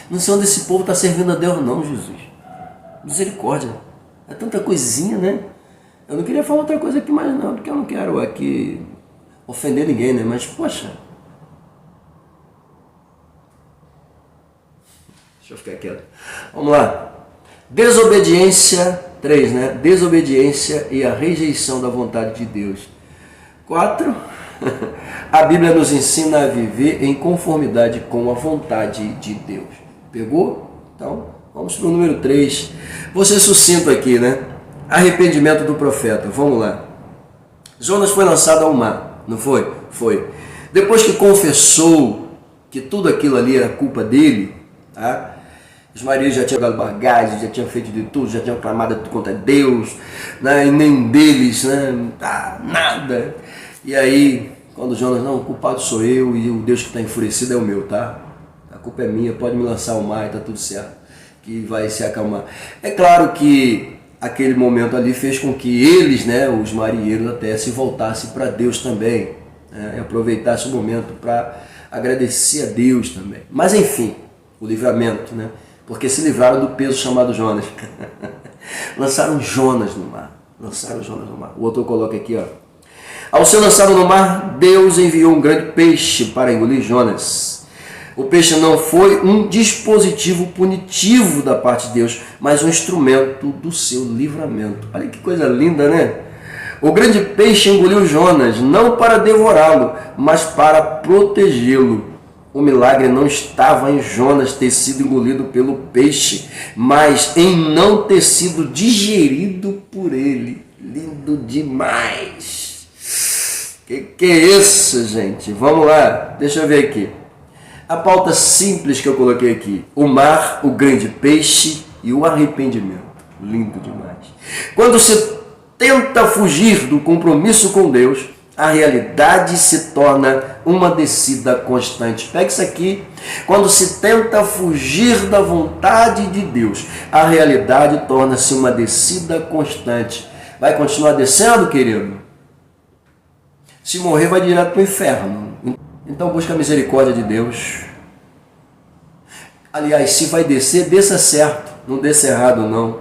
Não sei onde esse povo está servindo a Deus não, Jesus. Misericórdia. É tanta coisinha, né? Eu não queria falar outra coisa aqui mais não, porque eu não quero aqui ofender ninguém, né? Mas, poxa. Deixa eu ficar quieto. Vamos lá. Desobediência, 3, né? Desobediência e a rejeição da vontade de Deus. 4. A Bíblia nos ensina a viver em conformidade com a vontade de Deus. Pegou? Então, vamos para o número 3. Vou ser sucinto aqui, né? Arrependimento do profeta. Vamos lá. Jonas foi lançado ao mar, não foi? Foi. Depois que confessou que tudo aquilo ali era culpa dele, tá? Os maridos já tinham dado bagagem, já tinham feito de tudo, já tinham clamado contra Deus, né? E nenhum deles, né? Nada. E aí, quando Jonas, não, o culpado sou eu e o Deus que está enfurecido é o meu, tá? A culpa é minha, pode me lançar ao mar e tá tudo certo, que vai se acalmar. É claro que aquele momento ali fez com que eles, né, os marinheiros até se voltassem para Deus também, né, e aproveitassem o momento para agradecer a Deus também. Mas enfim, o livramento, né? Porque se livraram do peso chamado Jonas. Lançaram Jonas no mar. O autor coloca aqui, ó. Ao ser lançado no mar, Deus enviou um grande peixe para engolir Jonas. O peixe não foi um dispositivo punitivo da parte de Deus, mas um instrumento do seu livramento. Olha que coisa linda, né? O grande peixe engoliu Jonas, não para devorá-lo, mas para protegê-lo. O milagre não estava em Jonas ter sido engolido pelo peixe, mas em não ter sido digerido por ele. Lindo demais! Que é isso, gente? Vamos lá, deixa eu ver aqui. A pauta simples que eu coloquei aqui. O mar, o grande peixe e o arrependimento. Lindo demais. Quando se tenta fugir do compromisso com Deus, a realidade se torna uma descida constante. Pega isso aqui. Quando se tenta fugir da vontade de Deus, a realidade torna-se uma descida constante. Vai continuar descendo, querido? Se morrer, vai direto para o inferno. Então busca a misericórdia de Deus. Aliás, se vai descer, desça certo. Não desça errado, não.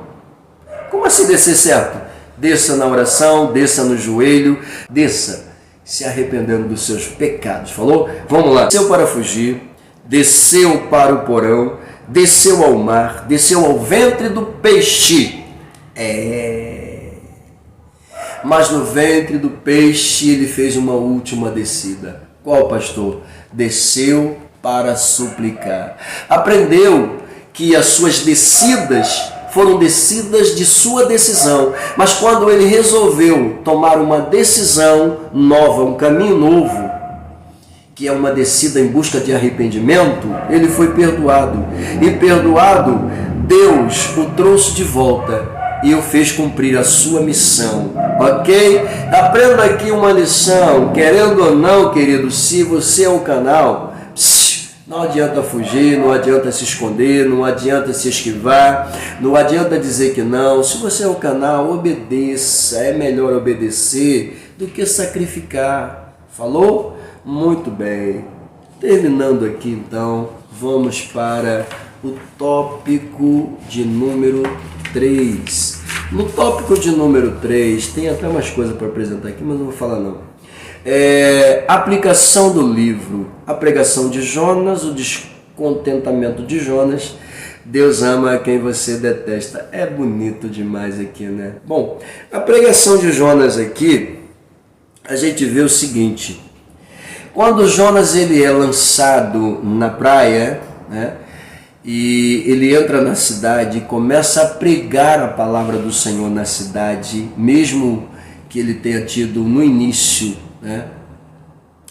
Como assim descer certo? Desça na oração, desça no joelho, desça se arrependendo dos seus pecados. Falou? Vamos lá. Desceu para fugir, desceu para o porão, desceu ao mar, desceu ao ventre do peixe. Mas no ventre do peixe ele fez uma última descida. Qual, pastor? Desceu para suplicar. Aprendeu que as suas descidas foram descidas de sua decisão, mas quando ele resolveu tomar uma decisão nova, um caminho novo, que é uma descida em busca de arrependimento, ele foi perdoado. E perdoado, Deus o trouxe de volta e o fez cumprir a sua missão, ok? Aprenda aqui uma lição, querendo ou não, querido, se você é o canal, não adianta fugir, não adianta se esconder, não adianta se esquivar, não adianta dizer que não. Se você é o canal, obedeça, é melhor obedecer do que sacrificar, falou? Muito bem, terminando aqui então, vamos para o tópico de número 3. No tópico de número 3, tem até mais coisa para apresentar aqui, mas não vou falar não. Aplicação do livro, a pregação de Jonas, o descontentamento de Jonas. Deus ama quem você detesta. É bonito demais aqui, né? Bom, a pregação de Jonas aqui, a gente vê o seguinte: quando Jonas ele é lançado na praia, né? E ele entra na cidade e começa a pregar a palavra do Senhor na cidade, mesmo que ele tenha tido no início, né,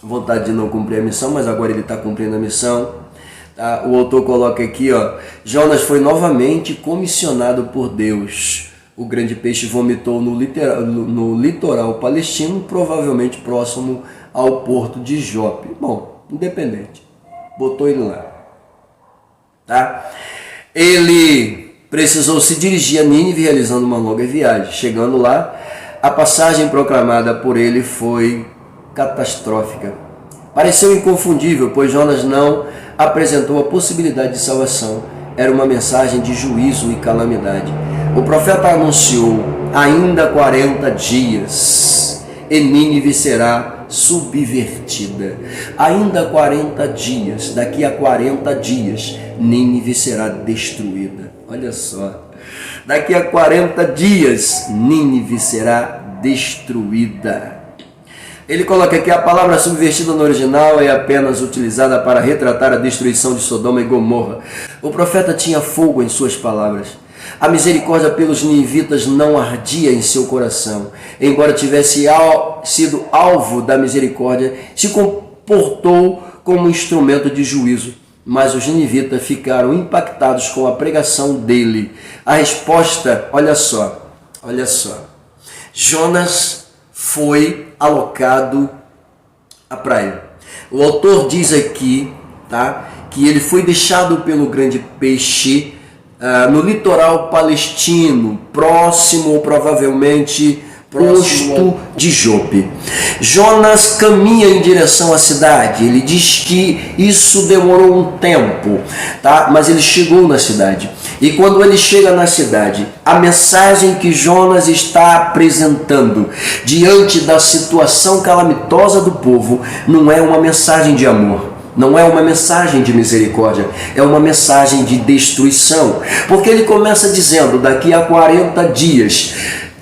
vontade de não cumprir a missão, mas agora ele está cumprindo a missão. Tá? O autor coloca aqui, Jonas foi novamente comissionado por Deus. O grande peixe vomitou no litoral palestino, provavelmente próximo ao porto de Jope. Bom, independente, botou ele lá. Tá? Ele precisou se dirigir a Nínive realizando uma longa viagem. Chegando lá, a passagem proclamada por ele foi catastrófica. Pareceu inconfundível, pois Jonas não apresentou a possibilidade de salvação. Era uma mensagem de juízo e calamidade. O profeta anunciou: ainda 40 dias e Nínive será subvertida. Ainda 40 dias, daqui a 40 dias, Nínive será destruída. Olha só. Daqui a 40 dias, Nínive será destruída. Ele coloca aqui: a palavra subvertida no original é apenas utilizada para retratar a destruição de Sodoma e Gomorra. O profeta tinha fogo em suas palavras. A misericórdia pelos ninivitas não ardia em seu coração. Embora tivesse sido alvo da misericórdia, se comportou como instrumento de juízo. Mas os ninivitas ficaram impactados com a pregação dele. A resposta, olha só. Jonas foi alocado à praia. O autor diz aqui, tá, que ele foi deixado pelo grande peixe no litoral palestino, próximo ou provavelmente posto de Jope. Jonas caminha em direção à cidade. Ele diz que isso demorou um tempo, tá? Mas ele chegou na cidade. E quando ele chega na cidade, a mensagem que Jonas está apresentando diante da situação calamitosa do povo não é uma mensagem de amor. Não é uma mensagem de misericórdia, é uma mensagem de destruição. Porque ele começa dizendo: daqui a 40 dias,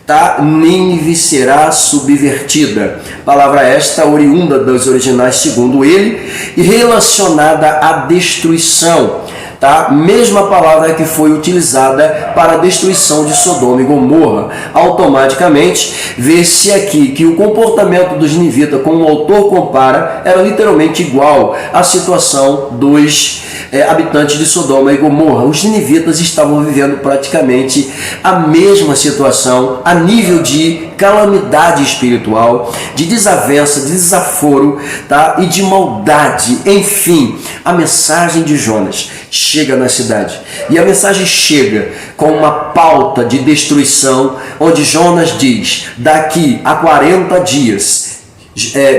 tá, Nínive será subvertida. Palavra esta oriunda dos originais segundo ele e relacionada à destruição. Tá? Mesma palavra que foi utilizada para a destruição de Sodoma e Gomorra. Automaticamente, vê-se aqui que o comportamento dos ninivitas, como o autor compara, era literalmente igual à situação dos habitantes de Sodoma e Gomorra. Os ninivitas estavam vivendo praticamente a mesma situação a nível de calamidade espiritual, de desavença, de desaforo, tá? E de maldade. Enfim, a mensagem de Jonas chega na cidade. E a mensagem chega com uma pauta de destruição, onde Jonas diz: daqui a 40 dias,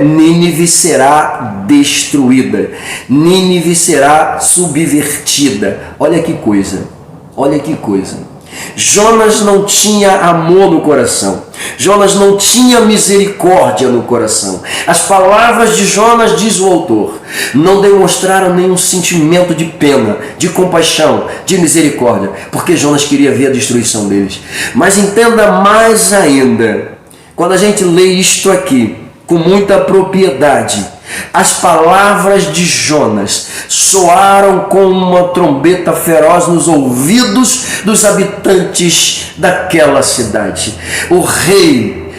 Nínive será destruída. Nínive será subvertida. Olha que coisa. Olha que coisa. Jonas não tinha amor no coração. Jonas não tinha misericórdia no coração. As palavras de Jonas, diz o autor, não demonstraram nenhum sentimento de pena, de compaixão, de misericórdia, porque Jonas queria ver a destruição deles. Mas entenda mais ainda, quando a gente lê isto aqui com muita propriedade, as palavras de Jonas soaram como uma trombeta feroz nos ouvidos dos habitantes daquela cidade. O rei,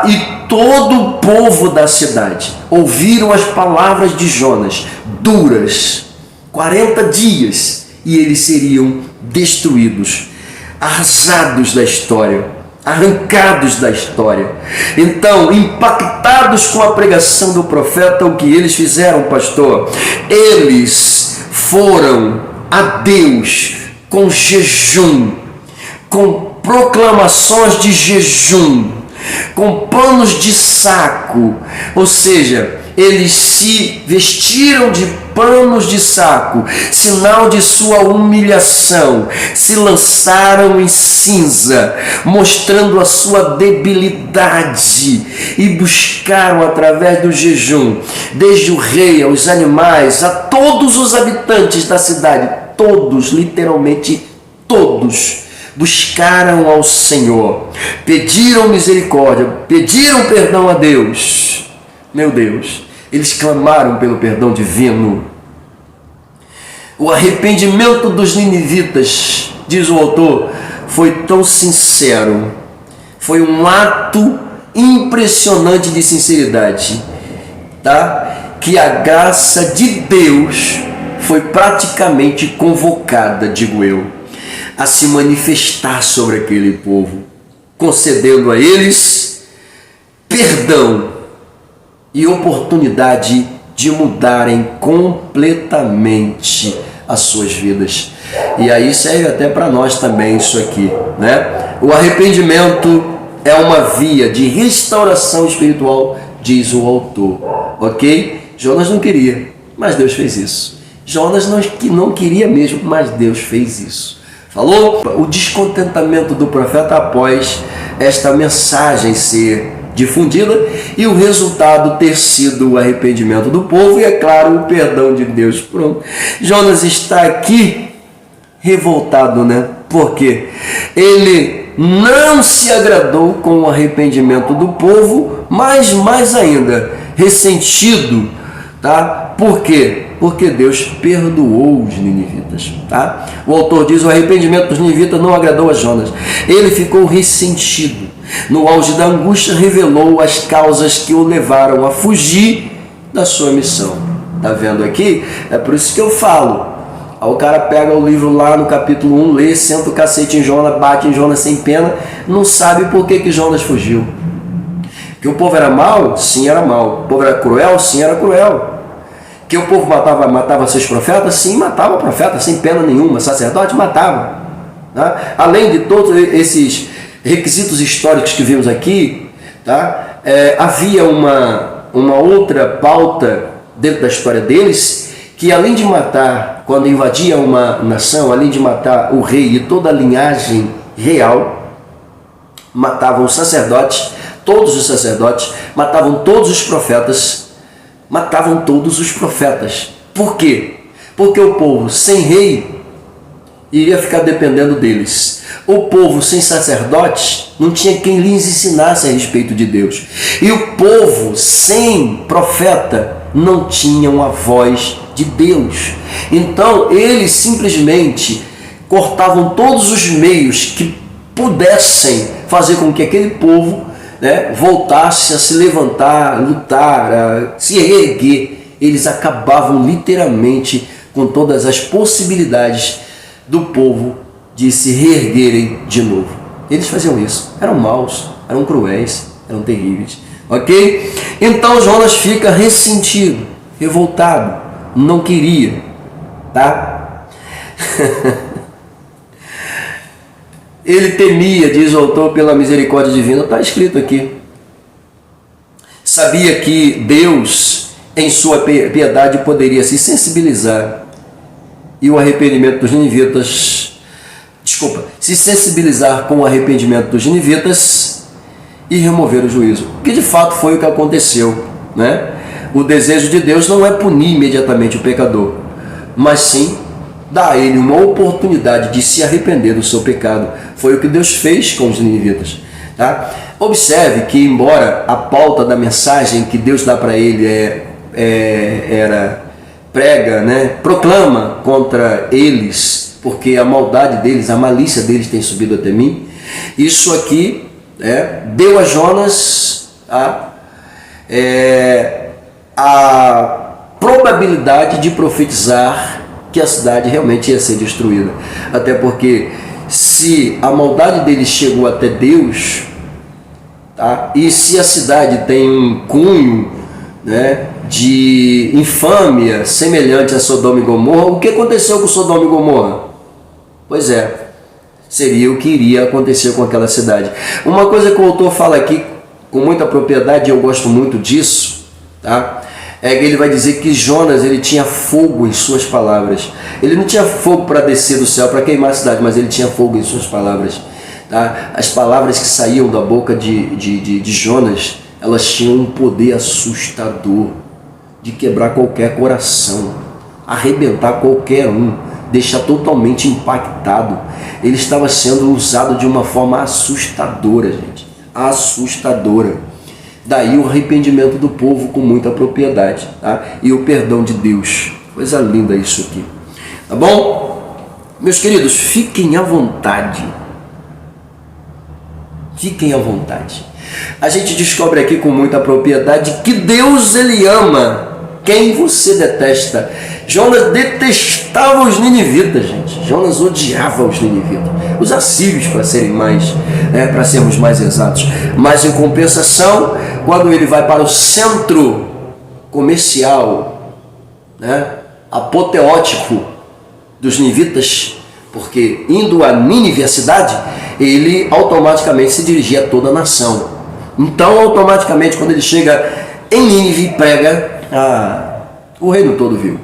e todo o povo da cidade ouviram as palavras de Jonas, duras, 40 dias, e eles seriam destruídos, arrasados da história, arrancados da história. Então, impactados com a pregação do profeta, o que eles fizeram, pastor? Eles foram a Deus com jejum, com proclamações de jejum, com panos de saco, ou seja, eles se vestiram de panos de saco, sinal de sua humilhação, se lançaram em cinza, mostrando a sua debilidade, e buscaram através do jejum, desde o rei aos animais, a todos os habitantes da cidade, todos, literalmente todos, buscaram ao Senhor, pediram misericórdia, pediram perdão a Deus. Meu Deus, eles clamaram pelo perdão divino. O arrependimento dos ninivitas, diz o autor, foi tão sincero, foi um ato impressionante de sinceridade, que a graça de Deus foi praticamente convocada, digo eu, a se manifestar sobre aquele povo, concedendo a eles perdão e oportunidade de mudarem completamente as suas vidas. E aí serve até para nós também isso aqui, né? O arrependimento é uma via de restauração espiritual, diz o autor, ok? Jonas não queria, mas Deus fez isso. Jonas não queria mesmo, mas Deus fez isso. Falou? O descontentamento do profeta após esta mensagem ser difundida e o resultado ter sido o arrependimento do povo e, é claro, o perdão de Deus. Pronto. Jonas está aqui revoltado, né? Porque ele não se agradou com o arrependimento do povo, mas mais ainda, ressentido, Por quê? Porque Deus perdoou os ninivitas, O autor diz: o arrependimento dos ninivitas não agradou a Jonas. Ele ficou ressentido. No auge da angústia, revelou as causas que o levaram a fugir da sua missão. Tá vendo aqui? É por isso que eu falo. Aí o cara pega o livro lá no capítulo 1, lê, senta o cacete em Jonas, bate em Jonas sem pena, não sabe por que Jonas fugiu. Que o povo era mau? Sim, era mau. O povo era cruel? Sim, era cruel. Que o povo matava seus profetas? Sim, matava profetas sem pena nenhuma. Sacerdote matava. Além de todos esses requisitos históricos que vimos aqui, havia uma outra pauta dentro da história deles, que além de matar, quando invadia uma nação, além de matar o rei e toda a linhagem real, matavam os sacerdotes, todos os sacerdotes, matavam todos os profetas, matavam todos os profetas. Por quê? Porque o povo sem rei iria ficar dependendo deles. O povo sem sacerdotes não tinha quem lhes ensinasse a respeito de Deus. E o povo sem profeta não tinham a voz de Deus. Então eles simplesmente cortavam todos os meios que pudessem fazer com que aquele povo voltasse a se levantar, lutar, a se erguer. Eles acabavam literalmente com todas as possibilidades do povo de se reerguerem de novo. Eles faziam isso. Eram maus, eram cruéis, eram terríveis. Ok? Então Jonas fica ressentido, revoltado, não queria. Ele temia, diz o autor, pela misericórdia divina. Está escrito aqui. Sabia que Deus, em sua piedade, poderia se sensibilizar. E o arrependimento dos ninivitas, se sensibilizar com o arrependimento dos ninivitas e remover o juízo. Que de fato foi o que aconteceu, né? O desejo de Deus não é punir imediatamente o pecador, mas sim dar a ele uma oportunidade de se arrepender do seu pecado. Foi o que Deus fez com os ninivitas, tá? Observe que, embora a pauta da mensagem que Deus dá para ele prega, né, proclama contra eles, porque a maldade deles, a malícia deles tem subido até mim, isso aqui deu a Jonas a probabilidade de profetizar que a cidade realmente ia ser destruída. Até porque, se a maldade deles chegou até Deus, tá? E se a cidade tem um cunho, né, de infâmia semelhante a Sodoma e Gomorra, o que aconteceu com Sodoma e Gomorra? Pois é, seria o que iria acontecer com aquela cidade. Uma coisa que o autor fala aqui com muita propriedade, e eu gosto muito disso, tá? É que ele vai dizer que Jonas, ele tinha fogo em suas palavras. Ele não tinha fogo para descer do céu, para queimar a cidade, mas ele tinha fogo em suas palavras, tá? As palavras que saíam da boca de Jonas, elas tinham um poder assustador de quebrar qualquer coração, arrebentar qualquer um, deixar totalmente impactado. Ele estava sendo usado de uma forma assustadora, gente, assustadora. Daí o arrependimento do povo com muita propriedade, tá? E o perdão de Deus. Coisa linda isso aqui, tá bom? Meus queridos, fiquem à vontade. Fiquem à vontade. A gente descobre aqui com muita propriedade que Deus, ele ama quem você detesta. Jonas detestava os ninivitas, gente. Jonas odiava os ninivitas, os assírios, para sermos mais exatos. Mas em compensação, quando ele vai para o centro comercial, né, apoteótico dos ninivitas, porque indo a Nínive, a cidade, ele automaticamente se dirigia a toda a nação. Então, automaticamente, quando ele chega em Nínive, prega, o reino todo viu.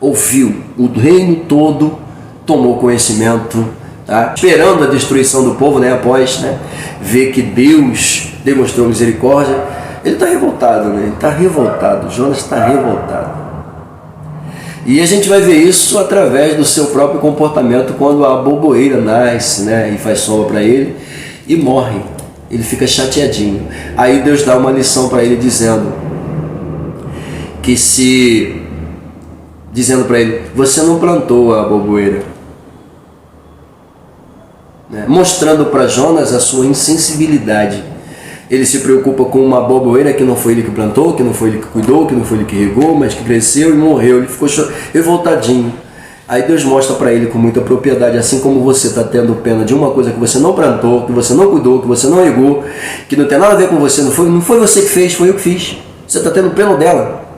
Ouviu, o reino todo tomou conhecimento, tá? Esperando a destruição do povo, né? Após, né, ver que Deus demonstrou misericórdia. Ele está revoltado, né? Ele está revoltado. Jonas está revoltado. E a gente vai ver isso através do seu próprio comportamento quando a boboeira nasce, né, e faz sombra para ele e morre. Ele fica chateadinho. Aí Deus dá uma lição para ele dizendo para ele, você não plantou a boboeira, né? Mostrando para Jonas a sua insensibilidade. Ele se preocupa com uma boboeira que não foi ele que plantou, que não foi ele que cuidou, que não foi ele que regou, mas que cresceu e morreu. Ele ficou revoltadinho. Aí Deus mostra para ele com muita propriedade, assim como você está tendo pena de uma coisa que você não plantou, que você não cuidou, que você não regou, que não tem nada a ver com você, não foi você que fez, foi eu que fiz. Você está tendo pena dela.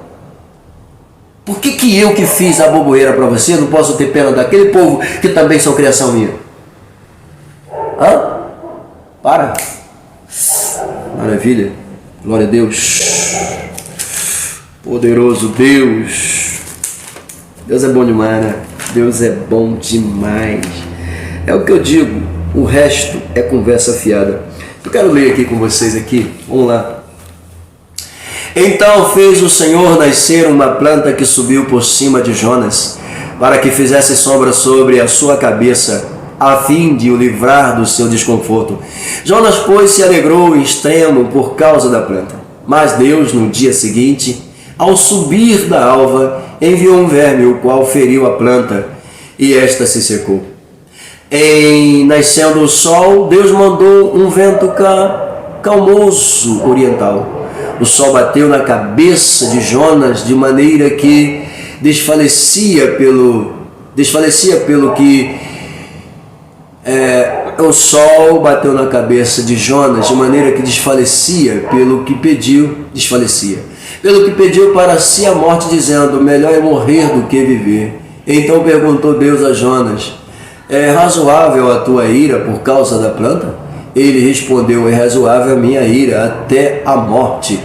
Por que eu que fiz a boboeira para você não posso ter pena daquele povo que também são criação minha? Para. Maravilha. Glória a Deus. Poderoso Deus. Deus é bom demais, né? Deus é bom demais. É o que eu digo. O resto é conversa fiada. Eu quero ler aqui com vocês aqui. Vamos lá. Então fez o Senhor nascer uma planta que subiu por cima de Jonas, para que fizesse sombra sobre a sua cabeça, a fim de o livrar do seu desconforto. Jonas, pois, se alegrou em extremo por causa da planta. Mas Deus, no dia seguinte, ao subir da alva, enviou um verme, o qual feriu a planta, e esta se secou. Em nascendo o sol, Deus mandou um vento calmoso oriental. O sol bateu na cabeça de Jonas de maneira que desfalecia pelo que o sol bateu na cabeça de Jonas de maneira que desfalecia pelo que pediu para si a morte, dizendo, melhor é morrer do que viver. Então perguntou Deus a Jonas, é razoável a tua ira por causa da planta? Ele respondeu, é razoável a minha ira até a morte.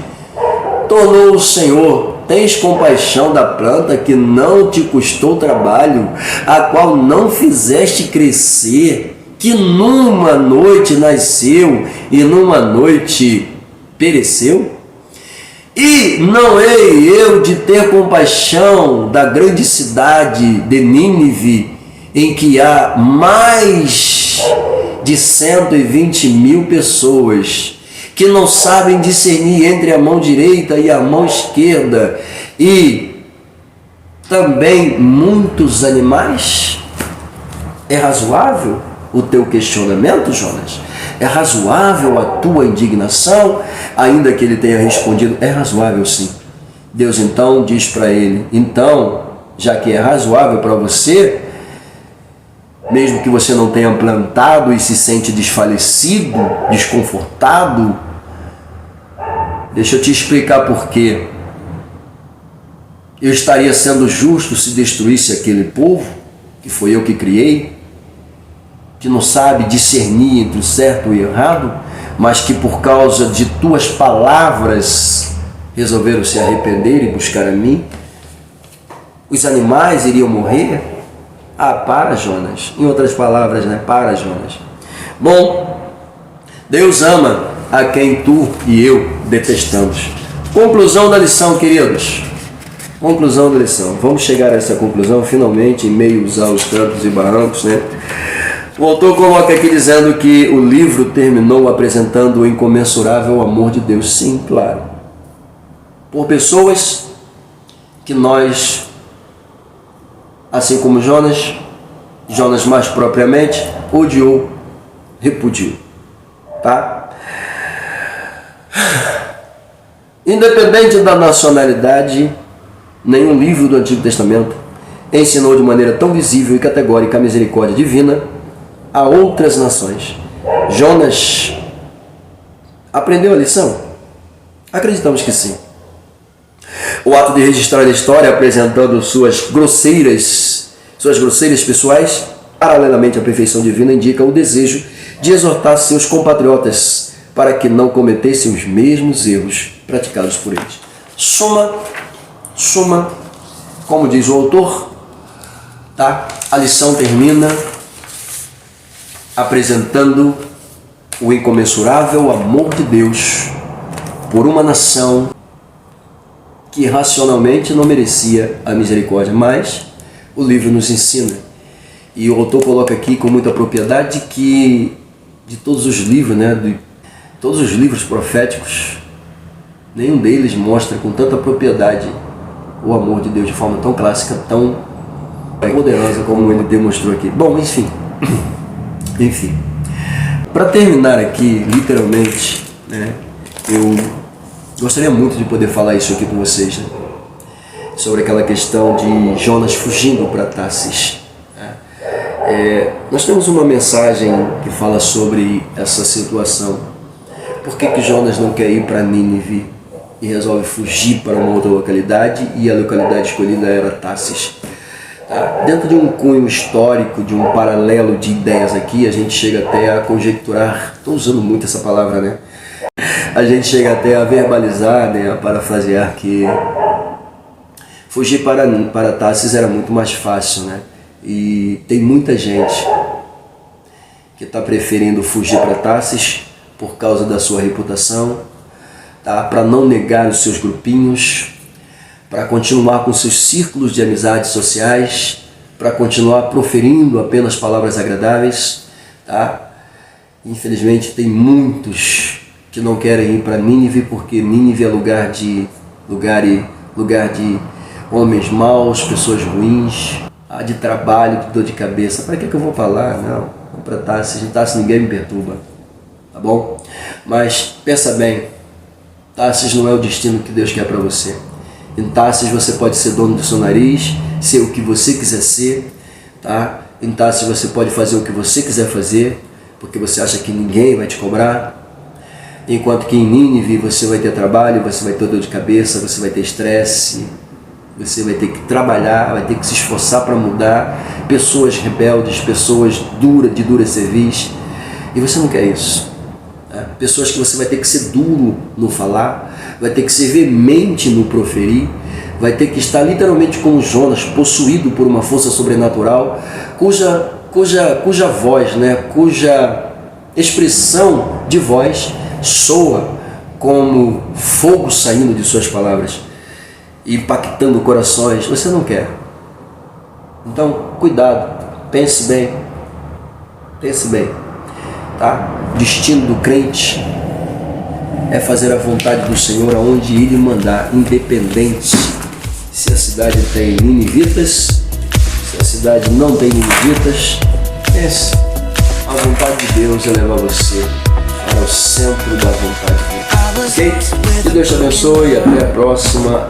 Tornou o Senhor tens compaixão da planta que não te custou trabalho, a qual não fizeste crescer, que numa noite nasceu e numa noite pereceu? E não hei eu de ter compaixão da grande cidade de Nínive, em que há mais de 120 mil pessoas que não sabem discernir entre a mão direita e a mão esquerda, e também muitos animais? É razoável o teu questionamento, Jonas? É razoável a tua indignação? Ainda que ele tenha respondido, é razoável sim. Deus então diz para ele, então, já que é razoável para você, mesmo que você não tenha plantado e se sente desfalecido, desconfortado, deixa eu te explicar por quê. Eu estaria sendo justo se destruísse aquele povo, que foi eu que criei, que não sabe discernir entre o certo e o errado, mas que por causa de tuas palavras resolveram se arrepender e buscar a mim? Os animais iriam morrer? Ah, para, Jonas. Em outras palavras, né? Para, Jonas. Bom, Deus ama a quem tu e eu detestamos. Conclusão da lição, queridos. Conclusão da lição. Vamos chegar a essa conclusão finalmente, em meio aos trancos e barrancos, né? O autor coloca aqui dizendo que o livro terminou apresentando o incomensurável amor de Deus. Sim, claro. Por pessoas que nós, assim como Jonas mais propriamente, odiou, repudiou. Tá? Independente da nacionalidade, nenhum livro do Antigo Testamento ensinou de maneira tão visível e categórica a misericórdia divina a outras nações. Jonas aprendeu a lição? Acreditamos que sim. O ato de registrar a história apresentando suas grosseiras pessoais, paralelamente à perfeição divina, indica o desejo de exortar seus compatriotas para que não cometessem os mesmos erros praticados por eles. Suma, como diz o autor, tá? A lição termina apresentando o incomensurável amor de Deus por uma nação que racionalmente não merecia a misericórdia, mas o livro nos ensina. E o autor coloca aqui com muita propriedade que de todos os livros, né, de todos os livros proféticos, nenhum deles mostra com tanta propriedade o amor de Deus de forma tão clássica, tão poderosa como ele demonstrou aqui. Bom, enfim, para terminar aqui, literalmente, né, eu gostaria muito de poder falar isso aqui com vocês, né, sobre aquela questão de Jonas fugindo para Tarsis. Nós temos uma mensagem que fala sobre essa situação. Por que Jonas não quer ir para Nínive e resolve fugir para uma outra localidade, e a localidade escolhida era Tarsis? Dentro de um cunho histórico, de um paralelo de ideias aqui, a gente chega até a conjecturar, estou usando muito essa palavra, né? A gente chega até a verbalizar, né, a parafrasear que fugir para Tarsis era muito mais fácil, né? E tem muita gente que está preferindo fugir para Tarsis por causa da sua reputação, tá? Para não negar os seus grupinhos, para continuar com seus círculos de amizades sociais, para continuar proferindo apenas palavras agradáveis, tá? Infelizmente tem muitos que não querem ir para Nínive, porque Nínive é lugar de homens maus, pessoas ruins, de trabalho, de dor de cabeça. Para que eu vou falar? Não, vou para Tarsis, de Tarsis ninguém me perturba, tá bom? Mas pensa bem, Tarsis não é o destino que Deus quer para você. Em Tarsis você pode ser dono do seu nariz, ser o que você quiser ser, tá? Em Tarsis você pode fazer o que você quiser fazer, porque você acha que ninguém vai te cobrar. Enquanto que em Nínive você vai ter trabalho, você vai ter dor de cabeça, você vai ter estresse, você vai ter que trabalhar, vai ter que se esforçar para mudar, pessoas rebeldes, pessoas de dura cerviz, e você não quer isso. Pessoas que você vai ter que ser duro no falar, vai ter que ser veemente no proferir, vai ter que estar literalmente como Jonas, possuído por uma força sobrenatural, cuja voz, né, cuja expressão de voz soa como fogo saindo de suas palavras, impactando corações. Você não quer. Então, cuidado, pense bem, tá? Destino do crente é fazer a vontade do Senhor aonde Ele mandar, independente se a cidade tem ninivitas, se a cidade não tem ninivitas. Pense, a vontade de Deus é levar você para o centro da vontade de Deus. Ok? Que Deus te abençoe e até a próxima.